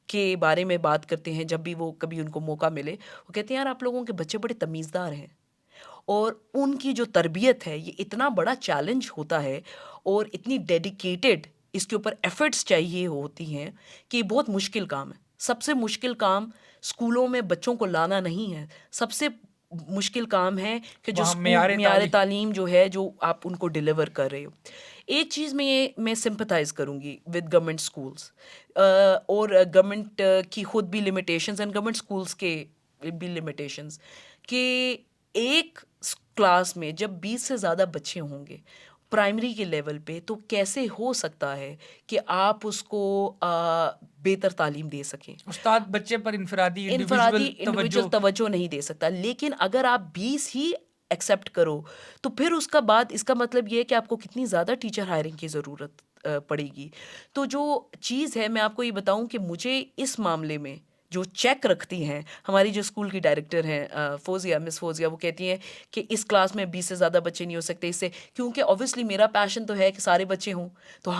کے بارے میں بات کرتے ہیں, جب بھی وہ کبھی ان کو موقع ملے, وہ کہتے ہیں یار آپ لوگوں کے بچے بڑے تمیزدار ہیں, اور ان کی جو تربیت ہے یہ اتنا بڑا چیلنج ہوتا ہے اور اتنی ڈیڈیکیٹڈ اس کے اوپر ایفرٹس چاہیے ہوتی ہیں کہ یہ بہت مشکل کام ہے. سب سے مشکل کام اسکولوں میں بچوں کو لانا نہیں ہے, سب سے مشکل کام ہے کہ جو معیار تعلیم جو ہے جو آپ ان کو ڈیلیور کر رہے ہو. ایک چیز میں سمپتھائز کروں گی ود گورنمنٹ اسکولس, اور گورنمنٹ کی خود بھی لمیٹیشنز اینڈ گورنمنٹ اسکولس کے بھی لمیٹیشنز, کہ ایک کلاس میں جب 20 سے زیادہ بچے ہوں گے پرائمری کے لیول پہ, تو کیسے ہو سکتا ہے کہ آپ اس کو بہتر تعلیم دے سکیں.
استاد بچے پر انفرادی
انڈیویجول توجہ نہیں دے سکتا. لیکن اگر آپ 20 ہی ایکسیپٹ کرو تو پھر اس کا بعد اس کا مطلب یہ ہے کہ آپ کو کتنی زیادہ ٹیچر ہائرنگ کی ضرورت پڑے گی. تو جو چیز ہے, میں آپ کو یہ بتاؤں کہ مجھے اس معاملے میں جو چیک رکھتی ہیں ہماری جو اسکول کی ڈائریکٹر ہیں فوزیہ, مس فوزیہ, وہ کہتی ہیں کہ اس کلاس میں 20 سے زیادہ بچے نہیں ہو سکتے. اس سے کیونکہ اوبویسلی میرا پیشن تو ہے کہ سارے بچے ہوں, تو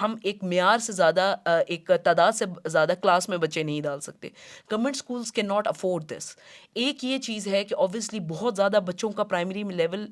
ہم ایک معیار سے زیادہ, ایک تعداد سے زیادہ کلاس میں بچے نہیں ڈال سکتے. Government schools can not afford this. ایک یہ چیز ہے کہ اوبویسلی بہت زیادہ بچوں کا پرائمری لیول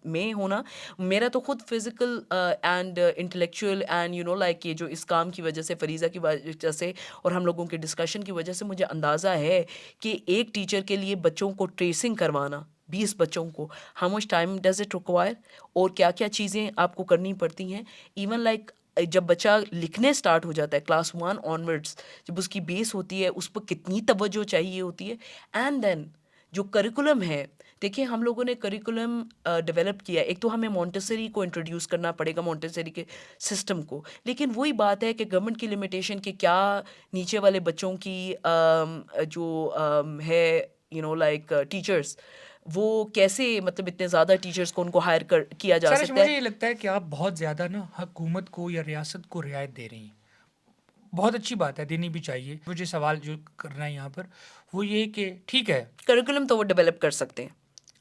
میں ہونا, میرا تو خود physical and intellectual and like یہ جو اس کام کی وجہ سے, فریضہ کی وجہ سے اور ہم لوگوں کے ڈسکشن کی وجہ سے مجھے اندازہ ہے کہ ایک ٹیچر کے لیے بچوں کو ٹریسنگ کروانا, 20 بچوں کو, how much time does it require, اور کیا کیا چیزیں آپ کو کرنی پڑتی ہیں. ایون لائک جب بچہ لکھنے سٹارٹ ہو جاتا ہے کلاس 1 آنورڈس, جب اس کی بیس ہوتی ہے اس پر کتنی توجہ چاہیے ہوتی ہے. اینڈ دین جو کریکولم ہے, دیکھیں ہم لوگوں نے کریکولم ڈیولپ کیا, ایک تو ہمیں مونٹیسری کو انٹروڈیوس کرنا پڑے گا, مونٹیسری کے سسٹم کو, لیکن وہی بات ہے کہ گورنمنٹ کی لمیٹیشن کہ کیا نیچے والے بچوں کی جو ہے لائک ٹیچرس, وہ کیسے مطلب اتنے زیادہ ٹیچرس کو ان کو ہائر کیا جا سکتا ہے.
مجھے یہ لگتا ہے کہ آپ بہت زیادہ نا حکومت کو یا ریاست کو رعایت دے رہی ہیں. بہت اچھی بات ہے, دینی بھی چاہیے. مجھے سوال جو کرنا ہے یہاں پر وہ یہ کہ ٹھیک ہے
کریکولم تو وہ ڈیولپ کر سکتے ہیں,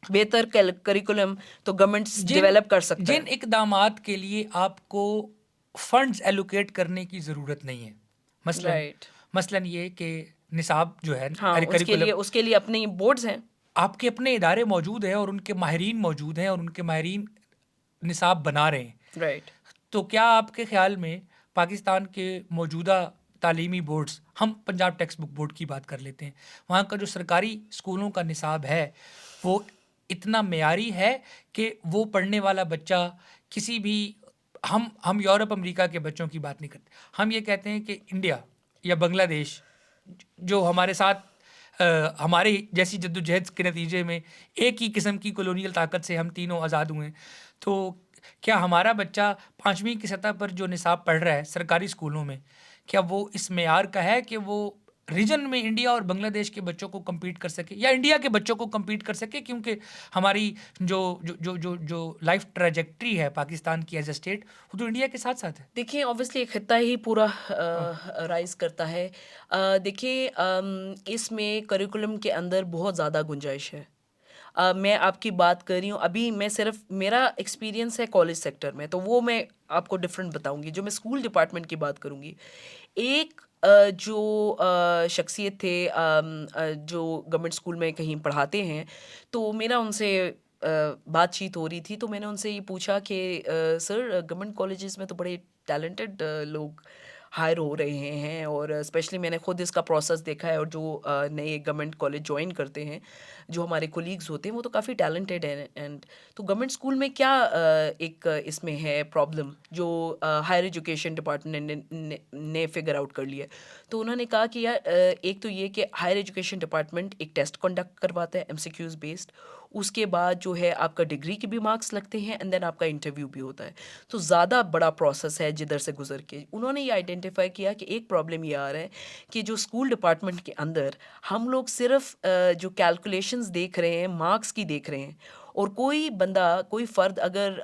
بہتر کریکولم تو گورنمنٹس ڈیولپ کر سکتا ہے.
جن اقدامات کے لیے آپ کو فنڈز ایلوکیٹ کرنے کی ضرورت نہیں ہے, مثلاً یہ کہ نصاب جو ہے
ہاں اس کے لیے اپنے بورڈز ہیں,
آپ کے اپنے ادارے موجود ہیں اور ان کے ماہرین موجود ہیں اور ان کے ماہرین نصاب بنا رہے ہیں.
رائٹ.
تو کیا آپ کے خیال میں پاکستان کے موجودہ تعلیمی بورڈز, ہم پنجاب ٹیکسٹ بک بورڈ کی بات کر لیتے ہیں, وہاں کا جو سرکاری اسکولوں کا نصاب ہے وہ اتنا معیاری ہے کہ وہ پڑھنے والا بچہ کسی بھی, ہم یورپ امریکہ کے بچوں کی بات نہیں کرتے, ہم یہ کہتے ہیں کہ انڈیا یا بنگلہ دیش جو ہمارے ساتھ ہمارے جیسی جدوجہد کے نتیجے میں ایک ہی قسم کی کولونیل طاقت سے ہم تینوں آزاد ہوئے ہیں, تو کیا ہمارا بچہ 5ویں کی سطح پر جو نصاب پڑھ رہا ہے سرکاری اسکولوں میں, کیا وہ اس معیار کا ہے کہ وہ ریجن میں انڈیا اور بنگلہ دیش کے بچوں کو کمپیٹ کر سکے یا انڈیا کے بچوں کو کمپیٹ کر سکے؟ کیونکہ ہماری جو لائف ٹریجیکٹری ہے پاکستان کی ایز اے اسٹیٹ وہ تو انڈیا کے ساتھ ساتھ ہے.
دیکھیں اوبویسلی ایک خطہ ہی پورا رائز کرتا ہے. دیکھیں اس میں کریکولم کے اندر بہت زیادہ گنجائش ہے. میں آپ کی بات کر رہی ہوں, ابھی میں صرف میرا ایکسپیرینس ہے کالج سیکٹر میں, تو وہ میں آپ کو ڈفرینٹ بتاؤں گی. جو میں اسکول ڈپارٹمنٹ کی بات کروں گی, ایک جو شخصیت تھے جو گورنمنٹ اسکول میں کہیں پڑھاتے ہیں, تو میرا ان سے بات چیت ہو رہی تھی, تو میں نے ان سے یہ پوچھا کہ سر گورنمنٹ کالجز میں تو بڑے ٹیلنٹڈ لوگ ہائر ہو رہے ہیں, اور اسپیشلی میں نے خود اس کا پروسیس دیکھا ہے, اور جو نئے گورنمنٹ کالج جوائن کرتے ہیں جو ہمارے کولیگز ہوتے ہیں وہ تو کافی ٹیلنٹڈ ہیں. اینڈ تو گورنمنٹ اسکول میں کیا ایک اس میں ہے پرابلم جو ہائر ایجوکیشن ڈپارٹمنٹ نے فگر آؤٹ کر لیا. تو انہوں نے کہا کہ یار ایک تو یہ کہ ہائر ایجوکیشن ڈپارٹمنٹ ایک ٹیسٹ کنڈکٹ کرواتا ہے MCQs بیسڈ, اس کے بعد جو ہے آپ کا ڈگری کے بھی مارکس لگتے ہیں, اینڈ دین آپ کا انٹرویو بھی ہوتا ہے. تو زیادہ بڑا پروسیس ہے جدھر سے گزر کے. انہوں نے یہ آئیڈینٹیفائی کیا کہ ایک پرابلم یہ آ رہا ہے کہ جو اسکول ڈپارٹمنٹ کے اندر ہم لوگ صرف جو کیلکولیشنز دیکھ رہے ہیں, مارکس کی دیکھ رہے ہیں, اور کوئی بندہ کوئی فرد اگر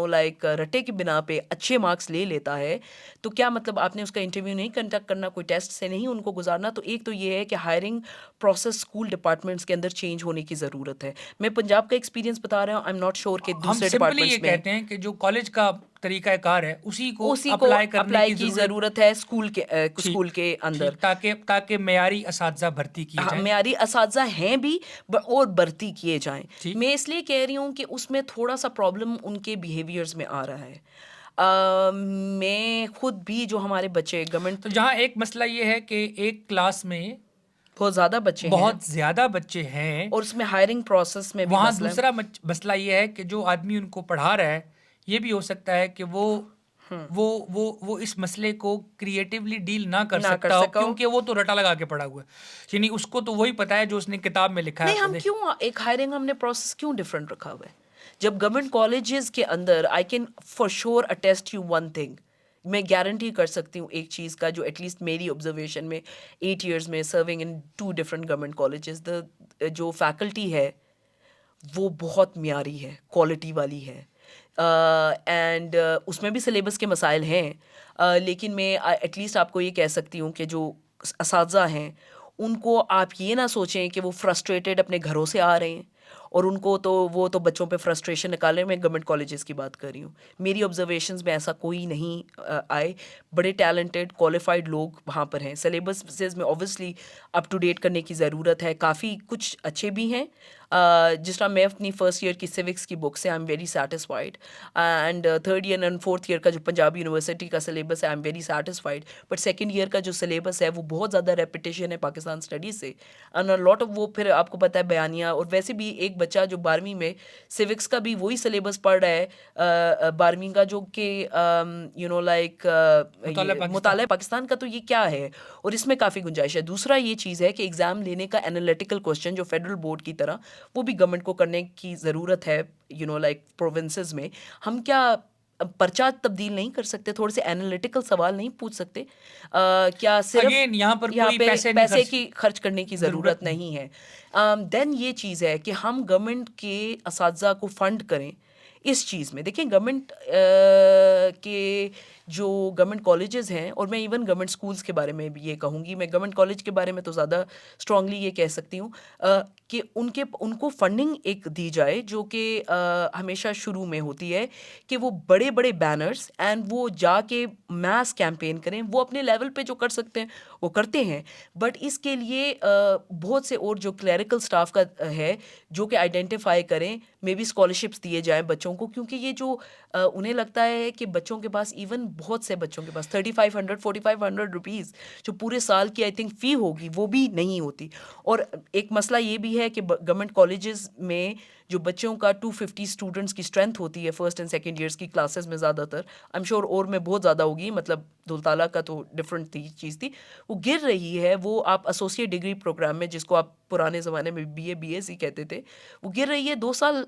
لائک رٹے کی بنا پہ اچھے مارکس لے لیتا ہے تو کیا مطلب آپ نے اس کا انٹرویو نہیں کنڈکٹ کرنا, کوئی ٹیسٹ سے نہیں ان کو گزارنا. تو ایک تو یہ ہے کہ ہائرنگ پروسیس اسکول ڈپارٹمنٹس کے اندر چینج ہونے کی ضرورت ہے. میں پنجاب کا ایکسپیرینس بتا رہا ہوں, آئی ایم ناٹ شیور کہ دوسرے ڈپارٹمنٹس میں.
ہم کہتے ہیں کہ جو کالج کا طریقہ کار ہے اسی کو
اپلائی کی ضرورت ہے اسکول کے اندر,
تاکہ معیاری اساتذہ بھرتی کیے جائیں.
معیاری اساتذہ ہیں بھی اور بھرتی کیے جائیں. میں اس لیے کہہ رہی ہوں کہ اس میں تھوڑا سا پرابلم ان کے بیہیویئرز میں آ رہا ہے. میں خود بھی جو ہمارے بچے گورنمنٹ,
تو جہاں ایک مسئلہ یہ ہے کہ ایک کلاس میں
بہت زیادہ بچے ہیں
اور
اس میں ہائرنگ پروسیس میں بھی
وہاں دوسرا مسئلہ یہ ہے کہ جو آدمی ان کو پڑھا رہا ہے یہ بھی ہو سکتا ہے کہ وہ اس مسئلے کو کریٹیولی ڈیل نہ کر سکتا ہو, کیونکہ وہ تو رٹا لگا کے پڑھا ہوا ہے, یعنی اس کو تو وہی پتا ہے جو اس نے کتاب میں لکھا ہے.
نہیں, ہم کیوں ایک ہائرنگ ہم نے پروسیس کیوں ڈفرینٹ رکھا ہوا ہے؟ جب گورنمنٹ کالجز کے اندر I can for sure attest you one thing, میں گارنٹی کر سکتی ہوں ایک چیز کا, جو ایٹ لیسٹ میری آبزرویشن میں 8 ایئرز میں سرونگ ان 2 ڈفرنٹ گورنمنٹ کالجز, جو فیکلٹی ہے وہ بہت معیاری ہے, کوالٹی والی ہے, اینڈ اس میں بھی سلیبس کے مسائل ہیں, لیکن میں ایٹ لیسٹ آپ کو یہ کہہ سکتی ہوں کہ جو اساتذہ ہیں ان کو آپ یہ نہ سوچیں کہ وہ فرسٹریٹڈ اپنے گھروں سے آ رہے ہیں اور ان کو تو وہ تو بچوں پہ فرسٹریشن نکالے. میں گورنمنٹ کالجز کی بات کر رہی ہوں, میری آبزرویشنز میں ایسا کوئی نہیں آئے. بڑے ٹیلنٹڈ کوالیفائڈ لوگ وہاں پر ہیں. سلیبسز میں اوبویسلی اپ ٹو ڈیٹ کرنے کی ضرورت ہے, کافی کچھ اچھے بھی ہیں. جس طرح میں اپنی فرسٹ ایئر کی سیوکس کی بک سے I am very satisfied, and third year and fourth year کا جو پنجاب یونیورسٹی کا سلیبس ہے I am very satisfied. But second year کا جو سلیبس ہے وہ بہت زیادہ ریپیٹیشن ہے پاکستان اسٹڈیز سے, اینڈ لاٹ آف وہ پھر آپ کو پتہ ہے بیانیہ. اور ویسے بھی ایک بچہ جو 12ویں میں سیوکس کا بھی وہی سلیبس پڑھ رہا ہے 12ویں کا, جو کہ لائک مطالعہ پاکستان کا, تو یہ کیا ہے؟ اور اس میں کافی گنجائش ہے. دوسرا یہ چیز ہے کہ ایگزام لینے کا انالیٹیکل کوسچن جو فیڈرل بورڈ کی طرح وہ بھی گورنمنٹ کو کرنے کی ضرورت ہے. لائک پروونسز میں ہم کیا پرچہ تبدیل نہیں کر سکتے؟ تھوڑے سے انالیٹیکل سوال نہیں پوچھ سکتے؟ کیا صرف
یہاں پہ
پیسے کی خرچ کرنے کی ضرورت نہیں ہے؟ دین یہ چیز ہے کہ ہم گورنمنٹ کے اساتذہ کو فنڈ کریں اس چیز میں. دیکھیں گورنمنٹ کے جو گورنمنٹ کالجز ہیں، اور میں ایون گورنمنٹ اسکولس کے بارے میں بھی یہ کہوں گی، میں گورنمنٹ کالج کے بارے میں تو زیادہ اسٹرانگلی یہ کہہ سکتی ہوں کہ ان کو فنڈنگ ایک دی جائے جو کہ ہمیشہ شروع میں ہوتی ہے، کہ وہ بڑے بڑے بینرز اینڈ وہ جا کے میس کیمپین کریں، وہ اپنے لیول پہ جو کر سکتے ہیں وہ کرتے ہیں، بٹ اس کے لیے بہت سے اور جو کلیریکل اسٹاف کا ہے جو کہ آئیڈینٹیفائی کریں، مے بی اسکالرشپس دیے جائیں بچوں کو، کیونکہ یہ جو انہیں لگتا ہے کہ بچوں کے پاس، ایون بہت سے بچوں کے پاس 3500 4500 روپیز جو پورے سال کی آئی تھنک فی ہوگی وہ بھی نہیں ہوتی. اور ایک مسئلہ یہ بھی ہے کہ گورنمنٹ کالجز میں جو بچوں کا 250 اسٹوڈنٹس کی اسٹرینتھ ہوتی ہے فرسٹ اینڈ سیکنڈ ایئرس کی کلاسز میں، زیادہ تر آئی ایم شیور اور میں بہت زیادہ ہوگی، مطلب دولتالہ کا تو ڈفرینٹ چیز تھی، وہ گر رہی ہے. وہ آپ ایسوسیٹ ڈگری پروگرام میں، جس کو آپ پرانے زمانے میں بی اے سی کہتے تھے، وہ گر رہی ہے 2 سال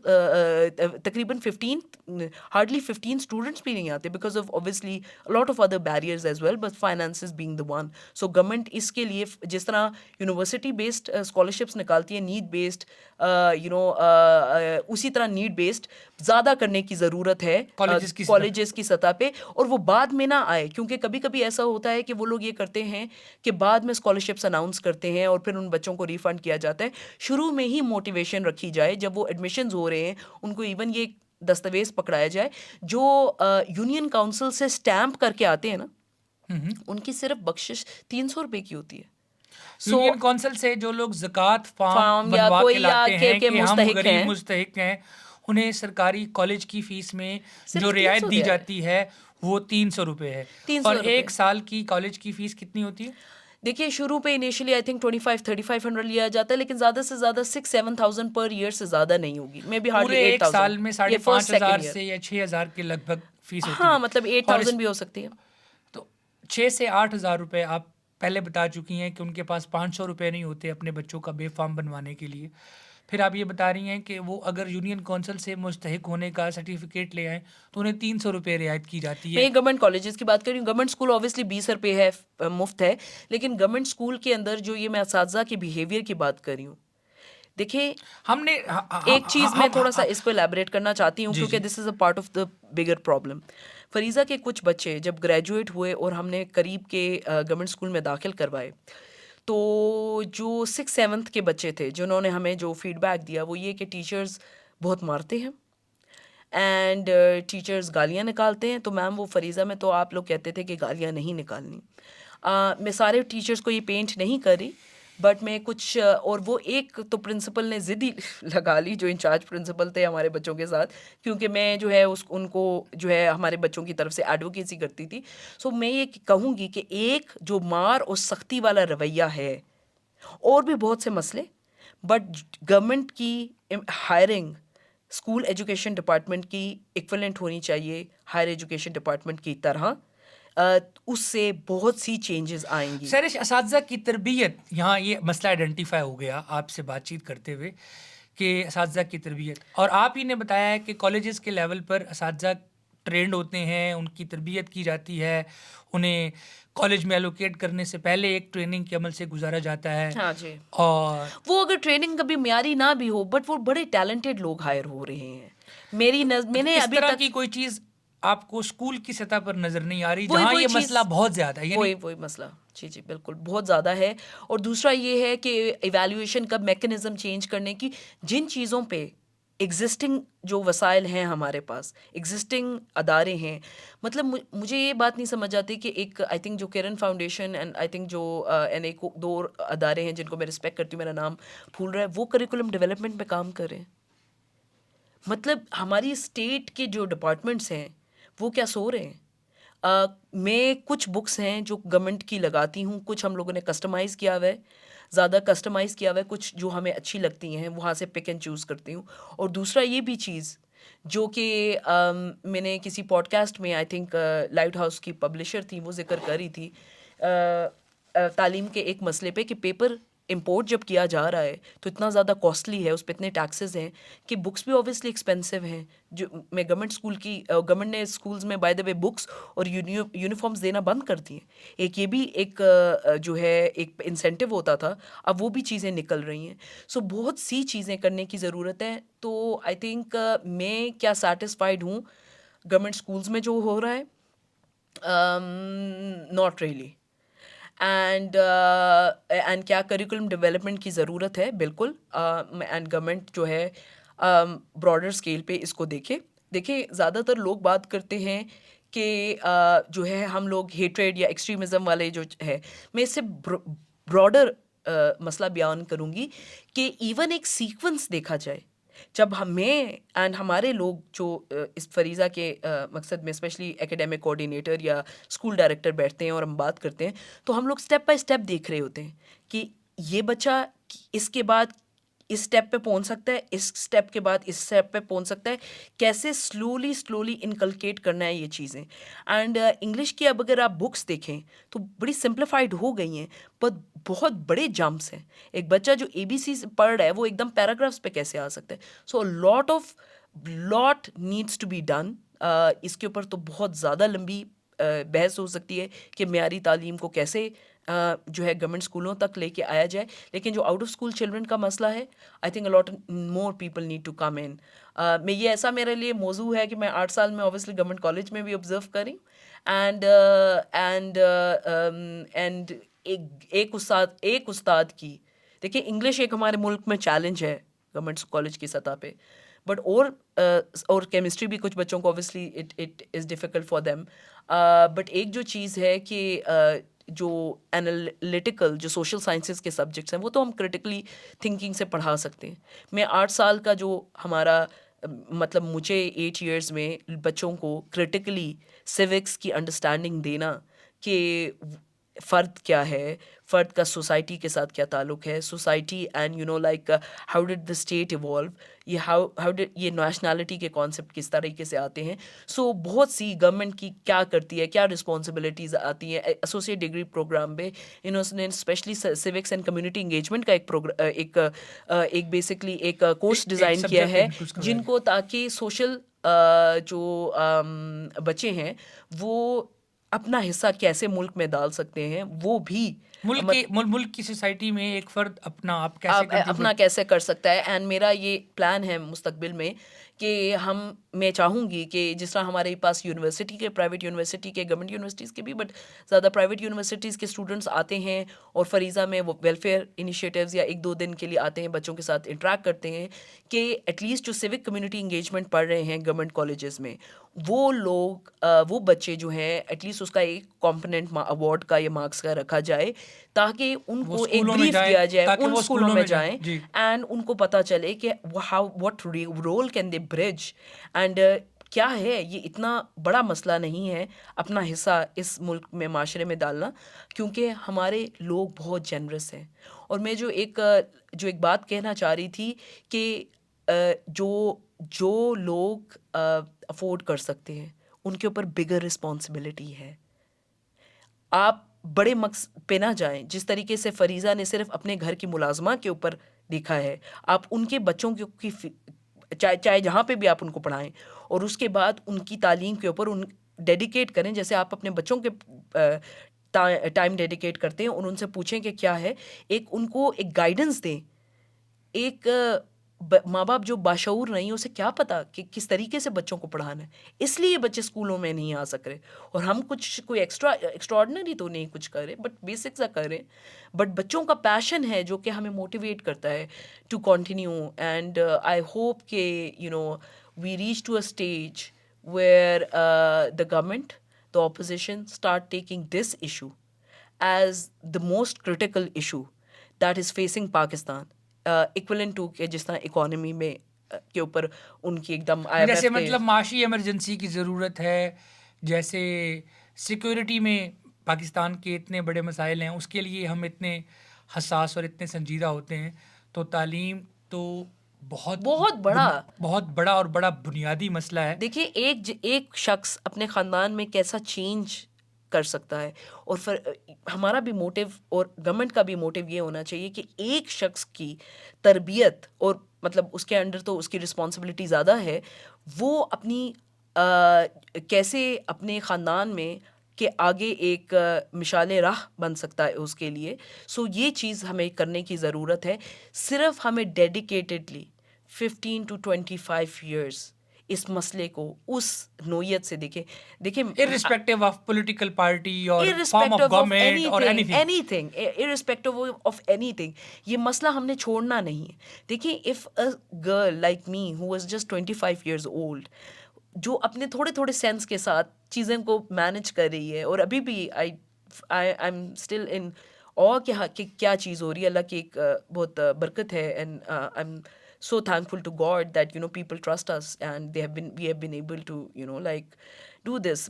تقریباً 15 اسٹوڈنٹس بھی نہیں آتے because of obviously lot of other barriers as well, but finances being the one. So government اس کے لیے جس طرح یونیورسٹی بیسڈ اسکالرشپس نکالتی ہے، نیڈ بیسڈ اسی طرح نیڈ بیسڈ زیادہ کرنے کی ضرورت ہے کالجز کی سطح پہ، اور وہ بعد میں نہ آئے، کیونکہ کبھی کبھی ایسا ہوتا ہے کہ وہ لوگ یہ کرتے ہیں کہ بعد میں اسکالرشپس اناؤنس کرتے ہیں اور پھر ان بچوں کو ریفنڈ کیا جاتا ہے. شروع میں ہی موٹیویشن رکھی جائے جب وہ ایڈمیشنز ہو رہے ہیں، ان کو ایون یہ دستاویز پکڑایا جائے جو یونین کاؤنسل سے اسٹیمپ کر کے آتے ہیں نا، ان کی صرف بخشش 300 روپے کی ہوتی ہے.
یونین کونسل سے جو لوگ زکوٰۃ فارم
یا
بنوا کے
کوئی
لاتے ہیں کہ ہم
مستحق
غریب
ہیں،
مستحق ہیں، انہیں سرکاری کالج کی فیس میں
صرف
جو
300
رعایت دی
دیا ہے.
جاتی ہے وہ 300 روپے ہے.
300
اور
روپے.
ایک سال کی کالج کی فیس کتنی ہوتی ہے؟
دیکھیے شروع پہ انیشلی آئی تھنک 3500 لیا جاتا ہے، لیکن زیادہ سے زیادہ 6-7,000 پر ایئر سے زیادہ نہیں ہوگی، مے بی ہارڈلی
پورے
8,000.
ایک سال میں
یہ فرسٹ
5,500
سیکنڈ ایئر،
سے یا 6,000 کے لگ بھگ فیس ہوتی ہے.
ہاں مطلب 8,000 بھی ہو سکتی ہے.
تو 6 سے 8,000 روپے آپ پہلے بتا چکی ہیں کہ ان کے پاس 500 روپے نہیں ہوتے اپنے بچوں کا بے فارم بنوانے کے لیے. پھر آپ یہ بتا رہی ہیں کہ وہ اگر یونین کونسل سے مستحق ہونے کا سرٹیفکیٹ لے آئیں تو انہیں 300 روپے رعایت کی جاتی ہے.
میں گورنمنٹ کالجز کی بات کر رہی ہوں. گورنمنٹ اسکول اوبیسلی 20 روپے ہے، مفت ہے، لیکن گورنمنٹ اسکول کے اندر جو یہ میں اساتذہ کے بیہیویئر کی بات کر رہی ہوں، دیکھیے
ہم نے
ایک چیز میں تھوڑا سا اس کو ایلیبریٹ کرنا چاہتی ہوں کیونکہ this is a part of the bigger problem. فریضہ کے کچھ بچے جب گریجویٹ ہوئے اور ہم نے قریب کے گورنمنٹ اسکول میں داخل کروائے، تو جو 6-7 کے بچے تھے جنہوں نے ہمیں جو فیڈ بیک دیا وہ یہ کہ ٹیچرز بہت مارتے ہیں اینڈ ٹیچرز گالیاں نکالتے ہیں. تو میم وہ فریضہ میں تو آپ لوگ کہتے تھے کہ گالیاں نہیں نکالنی. میں سارے ٹیچرز کو یہ پینٹ نہیں کر رہی، بٹ میں کچھ اور وہ ایک تو پرنسپل نے ضد ہی لگا لی جو انچارج پرنسپل تھے ہمارے بچوں کے ساتھ، کیونکہ میں جو ہے ان کو جو ہے ہمارے بچوں کی طرف سے ایڈوکیسی کرتی تھی. سو میں یہ کہوں گی کہ ایک جو مار اور سختی والا رویہ ہے، اور بھی بہت سے مسئلے، بٹ گورنمنٹ کی ہائرنگ اسکول ایجوکیشن ڈپارٹمنٹ کی ایکویلنٹ ہونی چاہیے ہائر ایجوکیشن ڈپارٹمنٹ کی طرح، اس سے بہت سی چینجز آئیں گی.
سرش اساتذہ کی تربیت، یہاں یہ مسئلہ آئیڈینٹیفائی ہو گیا آپ سے بات چیت کرتے ہوئے کہ اساتذہ کی تربیت، اور آپ ہی نے بتایا ہے کہ کالجز کے لیول پر اساتذہ ٹرینڈ ہوتے ہیں، ان کی تربیت کی جاتی ہے، انہیں کالج میں ایلوکیٹ کرنے سے پہلے ایک ٹریننگ کے عمل سے گزارا جاتا ہے.
ہاں جی،
اور
وہ اگر ٹریننگ کبھی معیاری نہ بھی ہو بٹ وہ بڑے ٹیلنٹڈ لوگ ہائر ہو رہے ہیں. میں نے
اس
ابھی
طرح
تک
کی کوئی چیز آپ کو اسکول کی سطح پر نظر نہیں آ رہی جہاں یہ مسئلہ بہت زیادہ ہے؟
وہی مسئلہ جی بالکل بہت زیادہ ہے. اور دوسرا یہ ہے کہ ایویلیویشن کا میکنزم چینج کرنے کی، جن چیزوں پہ ایگزسٹنگ جو وسائل ہیں ہمارے پاس، ایگزسٹنگ ادارے ہیں، مطلب مجھے یہ بات نہیں سمجھ آتی کہ ایک آئی تھنک جو کرن فاؤنڈیشن اینڈ آئی تھنک جو ایک 2 ادارے ہیں جن کو میں رسپیکٹ کرتی ہوں، میرا نام بھول رہا ہے، وہ کریکولم ڈیولپمنٹ پہ کام کریں. مطلب ہماری اسٹیٹ کے جو ڈپارٹمنٹس ہیں وہ کیا سو رہے ہیں؟ میں کچھ بکس ہیں جو گورنمنٹ کی لگاتی ہوں، کچھ ہم لوگوں نے کسٹمائز کیا ہوا ہے، زیادہ کسٹمائز کیا ہوا ہے، کچھ جو ہمیں اچھی لگتی ہیں وہاں سے پک اینڈ چوز کرتی ہوں. اور دوسرا یہ بھی چیز جو کہ میں نے کسی پوڈ کاسٹ میں آئی تھنک لائٹ ہاؤس کی پبلشر تھی وہ ذکر کر رہی تھی تعلیم کے ایک مسئلے پہ کہ پیپر امپورٹ جب کیا جا رہا ہے تو اتنا زیادہ کاسٹلی ہے، اس پہ اتنے ٹیکسز ہیں کہ بکس بھی اوبیسلی ایکسپینسو ہیں. جو میں گورنمنٹ نے اسکولز میں بائی دا وے بکس اور یونیفارمز دینا بند کر دی ہیں. یہ بھی ایک جو ہے ایک انسینٹیو ہوتا تھا، اب وہ بھی چیزیں نکل رہی ہیں. سو بہت سی چیزیں کرنے کی ضرورت ہے. تو آئی تھنک میں کیا سیٹسفائیڈ ہوں گورنمنٹ اسکولز میں جو ہو رہا ہے. Not really. اینڈ کیا کریکولم ڈیولپمنٹ کی ضرورت ہے؟ بالکل. اینڈ گورنمنٹ جو ہے براڈر اسکیل پہ اس کو دیکھیں زیادہ تر لوگ بات کرتے ہیں کہ جو ہے ہم لوگ ہیٹریڈ یا ایکسٹریمزم والے جو ہے. میں اس سے براڈر مسئلہ بیان کروں گی کہ ایون ایک سیکوینس دیکھا جائے. جب ہمیں اینڈ ہمارے لوگ جو اس فریضہ کے مقصد میں اسپیشلی ایکیڈیمک کوآرڈینیٹر یا اسکول ڈائریکٹر بیٹھتے ہیں اور ہم بات کرتے ہیں تو ہم لوگ اسٹیپ بائی اسٹیپ دیکھ رہے ہوتے ہیں کہ یہ بچہ اس کے بعد اس اسٹیپ پہ پہنچ سکتا ہے, اس اسٹیپ کے بعد اس اسٹیپ پہ پہنچ سکتا ہے, کیسے سلولی انکلکیٹ کرنا ہے یہ چیزیں. اینڈ انگلش کی اب اگر آپ بکس دیکھیں تو بڑی سمپلیفائڈ ہو گئی ہیں پر بہت بڑے جمپس ہیں. ایک بچہ جو اے بی سی پڑھ رہا ہے وہ ایک دم پیراگرافس پہ کیسے آ سکتا ہے. سو لاٹ نیڈس ٹو بی ڈن. اس کے اوپر تو بہت زیادہ لمبی بحث ہو سکتی ہے کہ معیاری تعلیم کو کیسے جو ہے گورنمنٹ اسکولوں تک لے کے آیا جائے. لیکن جو آؤٹ آف اسکول چلڈرن کا مسئلہ ہے, I think lot more people need to come in. میں یہ ایسا میرے لیے موضوع ہے کہ میں 8 سال میں اوبیسلی گورنمنٹ کالج میں بھی آبزرو کری. اینڈ ایک استاد کی دیکھیں انگلش ایک ہمارے ملک میں چیلنج ہے گورنمنٹ کالج کی سطح پہ, بٹ اور کیمسٹری بھی کچھ بچوں کو obviously it is difficult for them. But ایک جو چیز ہے کہ جو انالیٹیکل جو سوشل سائنسز کے سبجیکٹس ہیں وہ تو ہم کریٹیکلی تھنکنگ سے پڑھا سکتے ہیں. میں 8 سال کا جو ہمارا مطلب مجھے 8 ایئرز میں بچوں کو کریٹیکلی سیوکس کی انڈرسٹینڈنگ دینا کہ فرد کیا ہے, فرد کا سوسائٹی کے ساتھ کیا تعلق ہے, society and like how did the state evolve, یہ ہاؤ ڈڈ یہ نیشنلٹی کے کانسیپٹ کس طریقے سے آتے ہیں. سو بہت سی گورنمنٹ کی کیا کرتی ہے, کیا رسپانسبلٹیز آتی ہیں. ایسوسیٹ ڈگری پروگرام پہ نے specially civics and community engagement کا ایک بیسکلی ایک کورس ڈیزائن کیا ہے جن کو تاکہ سوشل جو بچے ہیں وہ اپنا حصہ کیسے ملک میں ڈال سکتے ہیں, وہ بھی
ملک کی سوسائٹی میں ایک فرد اپنا
کیسے کر سکتا ہے. اینڈ میرا یہ پلان ہے مستقبل میں کہ میں چاہوں گی کہ جس طرح ہمارے پاس یونیورسٹی کے, پرائیویٹ یونیورسٹی کے, گورنمنٹ یونیورسٹیز کے بھی, بٹ زیادہ پرائیویٹ یونیورسٹیز کے اسٹوڈنٹس آتے ہیں اور فریضہ میں وہ ویلفیئر انیشیٹیوز یا 1-2 دن کے لیے آتے ہیں, بچوں کے ساتھ انٹریکٹ کرتے ہیں, کہ ایٹ لیسٹ جو سیوک کمیونٹی انگیجمنٹ پڑھ رہے ہیں گورنمنٹ کالجز میں وہ لوگ وہ بچے جو ہیں ایٹ لیسٹ اس کا ایک کمپوننٹ ایوارڈ کا یا مارکس کا رکھا جائے تاکہ ان کو ایک بریف دیا جائے, ان اسکولوں میں جائیں اینڈ ان کو پتہ چلے کہ what role can they bridge. And کیا ہے یہ اتنا بڑا مسئلہ نہیں ہے اپنا حصہ اس ملک میں معاشرے میں ڈالنا, کیونکہ ہمارے لوگ بہت جنرس ہیں. اور میں جو ایک بات کہنا چاہ رہی تھی کہ جو لوگ افورڈ کر سکتے ہیں ان کے اوپر بگر رسپانسبلٹی ہے. آپ بڑے مقصد پہ نہ جائیں. جس طریقے سے فریضہ نے صرف اپنے گھر کی ملازمہ کے اوپر دیکھا ہے, آپ ان کے بچوں کی چاہے جہاں پہ بھی آپ ان کو پڑھائیں اور اس کے بعد ان کی تعلیم کے اوپر ڈیڈیکیٹ کریں جیسے آپ اپنے بچوں کے ٹائم ڈیڈیکیٹ کرتے ہیں, اور ان سے پوچھیں کہ کیا ہے, ان کو ایک گائیڈنس دیں. ایک ماں باپ جو باشعور نہیں اسے کیا پتا کہ کس طریقے سے بچوں کو پڑھانا ہے, اس لیے بچے اسکولوں میں نہیں آ سک رہے. اور ہم کوئی ایکسٹراڈنری تو نہیں کچھ کر رہے, بٹ بیسک سا کر رہے ہیں. بٹ بچوں کا پیشن ہے جو کہ ہمیں موٹیویٹ کرتا ہے to continue. And I hope کہ we reach to a stage where the government, the opposition start taking this issue as the most critical issue that is facing Pakistan, equivalent to کہ جس طرح اکانومی میں کے اوپر ان کی ایک دم
جیسے مطلب معاشی ایمرجنسی کی ضرورت ہے, جیسے سیکورٹی میں پاکستان کے اتنے بڑے مسائل ہیں, اس کے لیے ہم اتنے حساس اور اتنے سنجیدہ ہوتے ہیں. تو تعلیم تو بہت بڑا اور بڑا بنیادی مسئلہ ہے.
دیکھیے ایک شخص اپنے خاندان میں کیسا چینج کر سکتا ہے, اور پھر ہمارا بھی موٹیو اور گورنمنٹ کا بھی موٹیو یہ ہونا چاہیے کہ ایک شخص کی تربیت, اور مطلب اس کے انڈر تو اس کی رسپانسبلٹی زیادہ ہے, وہ اپنی کیسے اپنے خاندان میں کہ آگے ایک مشعل راہ بن سکتا ہے اس کے لیے. سو یہ چیز ہمیں کرنے کی ضرورت ہے. صرف ہمیں ڈیڈیکیٹڈلی 15 to 25 years اس مسئلے کو اس نوعیت سے دیکھیں
irrespective of political party or form of
irrespective of
government or anything.
irrespective of anything, یہ مسئلہ ہم نے چھوڑنا نہیں ہے. دیکھیں if a girl like me who was just 25 years old جو اپنے تھوڑے تھوڑے سینس کے ساتھ چیزیں کو مینج کر رہی ہے اور ابھی بھی I'm still in awe کہ کیا چیز ہو رہی ہے. اللہ کی ایک بہت برکت ہے and I'm so thankful to God that people trust us and we have been able to like do this.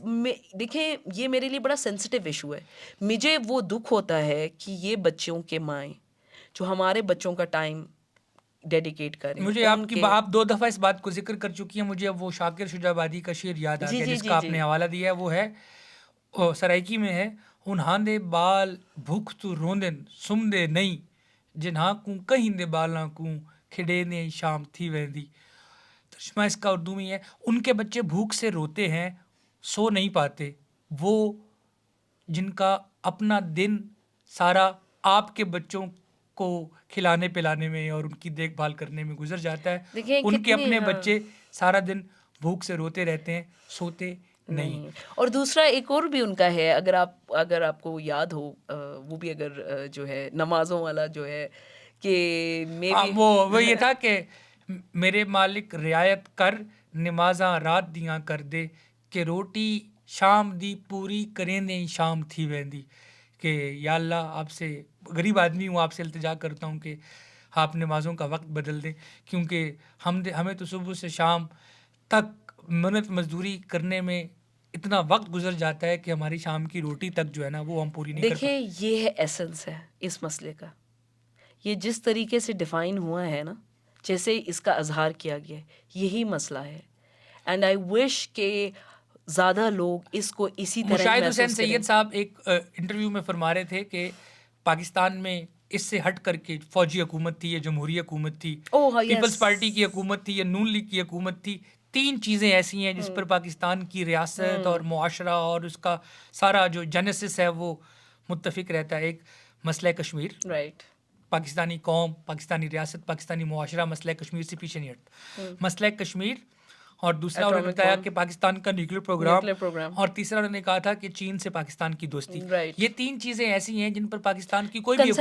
دیکھیں یہ میرے لیے بڑا سینسٹیو ایشو ہے. مجھے وہ دکھ ہوتا ہے کہ یہ بچوں کے مائیں جو ہمارے بچوں کا ٹائم ڈیڈیکیٹ کریں.
مجھے آپ 2 دفعہ اس بات کو ذکر کر چکی ہیں. مجھے اب وہ شاکر شجاع آبادی کا شعر یاد آ گیا جس کا آپ نے حوالہ دیا ہے. وہ ہے سرائکی میں ہے انہاں دے بال بھوک تو روندن سم دے نہیں جنہاں کو کہیں دے بالاں کو کھڑے نے شام تھی ویندی. ترجمہ اس کا اردو میں ہے ان کے بچے بھوک سے روتے ہیں سو نہیں پاتے. وہ جن کا اپنا دن سارا آپ کے بچوں کو کھلانے پلانے میں اور ان کی دیکھ بھال کرنے میں گزر جاتا ہے. ان کے اپنے بچے سارا دن بھوک سے روتے رہتے ہیں سوتے نہیں.
اور دوسرا ایک اور بھی ان کا ہے اگر آپ کو یاد ہو وہ بھی اگر جو ہے نمازوں والا جو ہے کہ
وہ یہ تھا کہ میرے مالک رعایت کر نمازاں رات دیاں کر دے کہ روٹی شام دی پوری کریں دیں شام تھی ویندی. کہ یا اللہ آپ سے غریب آدمی ہوں آپ سے التجا کرتا ہوں کہ آپ نمازوں کا وقت بدل دیں کیونکہ ہمیں تو صبح سے شام تک محنت مزدوری کرنے میں اتنا وقت گزر جاتا ہے کہ ہماری شام کی روٹی تک جو ہے نا وہ ہم پوری نہیں کر پاتے.
دیکھیں یہ ہے ایسنس ہے اس مسئلے کا. یہ جس طریقے سے ڈیفائن ہوا ہے نا جیسے اس کا اظہار کیا گیا ہے یہی مسئلہ ہے. اینڈ آئی وش کہ زیادہ لوگ اس کو اسی طرح
مشاہد حسین سید صاحب ایک انٹرویو میں فرما رہے تھے کہ پاکستان میں اس سے ہٹ کر کے فوجی حکومت تھی یا جمہوری حکومت تھی پیپلز پارٹی کی حکومت تھی یا نون لیگ کی حکومت تھی. 3 چیزیں ایسی ہیں جس پر پاکستان کی ریاست اور معاشرہ اور اس کا سارا جو جینیسس ہے وہ متفق رہتا ہے. ایک مسئلہ کشمیر
رائٹ
پاکستانی قوم پاکستانی ریاست پاکستانی معاشرہ مسئلہ کشمیر سے پیچھے نہیں ہٹتا. مسئلہ کشمیر اور دوسرا انہوں نے بتایا کہ پاکستان کا نیوکلیر پروگرام اور تیسرا انہوں نے کہا تھا کہ چین سے پاکستان کی دوستی. یہ 3 چیزیں ایسی ہیں جن پر پاکستان کی کوئی بھی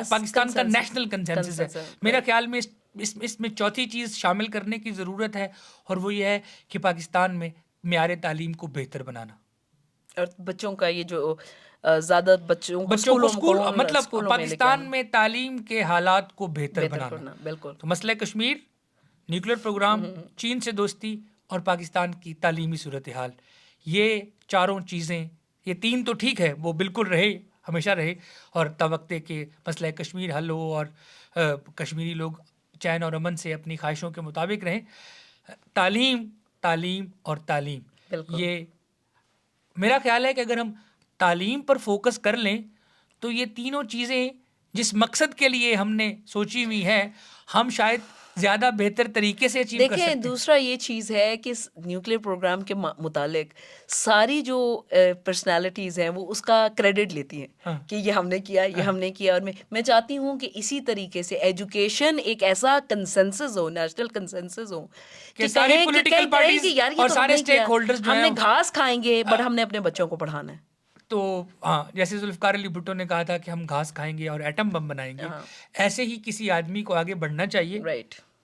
پاکستان کا نیشنل کنسنسس ہے. میرا خیال میں اس میں چوتھی چیز شامل کرنے کی ضرورت ہے اور وہ یہ ہے کہ پاکستان میں معیار تعلیم کو بہتر بنانا
اور بچوں کا یہ جو زیادہ بچوں
کو مطلب پاکستان میں تعلیم کے حالات کو بہتر بنانا.
بالکل.
تو مسئلہ کشمیر نیوکلیر پروگرام چین سے دوستی اور پاکستان کی تعلیمی صورتحال یہ 4 چیزیں یہ 3 تو ٹھیک ہے وہ بالکل رہے ہمیشہ رہے اور توقع کہ مسئلہ کشمیر حل ہو اور کشمیری لوگ چین اور امن سے اپنی خواہشوں کے مطابق رہیں. تعلیم اور تعلیم یہ میرا خیال ہے کہ اگر ہم تعلیم پر فوکس کر لیں تو یہ 3 چیزیں جس مقصد کے لیے ہم نے سوچی ہوئی ہیں ہم شاید زیادہ بہتر طریقے سے اچیو کر سکتے ہیں.
دیکھیں دوسرا یہ چیز ہے کہ نیوکلیر پروگرام کے متعلق ساری جو پرسنالٹیز ہیں وہ اس کا کریڈٹ لیتی ہیں کہ یہ ہم نے کیا یہ ہم نے کیا. اور میں چاہتی ہوں کہ اسی طریقے سے ایجوکیشن ایک ایسا کنسنسس ہو نیشنل کنسنسس ہو
کہ ساری پولیٹیکل پارٹیز اور سارے اسٹیک ہولڈرز جو
ہم نے گھاس کھائیں گے بٹ ہم نے اپنے بچوں کو پڑھانا ہے.
تو ہاں جیسے ذوالفقار علی بھٹو نے کہا تھا کہ ہم گھاس کھائیں گے اور ایٹم بم بنائیں گے ایسے ہی کسی آدمی کو آگے بڑھنا چاہیے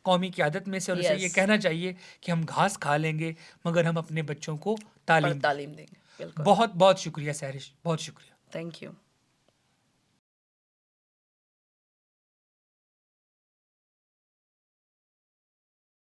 قومی قیادت میں سے اور اسے یہ کہنا چاہیے کہ ہم گھاس کھا لیں گے مگر ہم اپنے بچوں کو تعلیم
دیں گے.
بہت بہت شکریہ سہرش بہت شکریہ.
Thank you.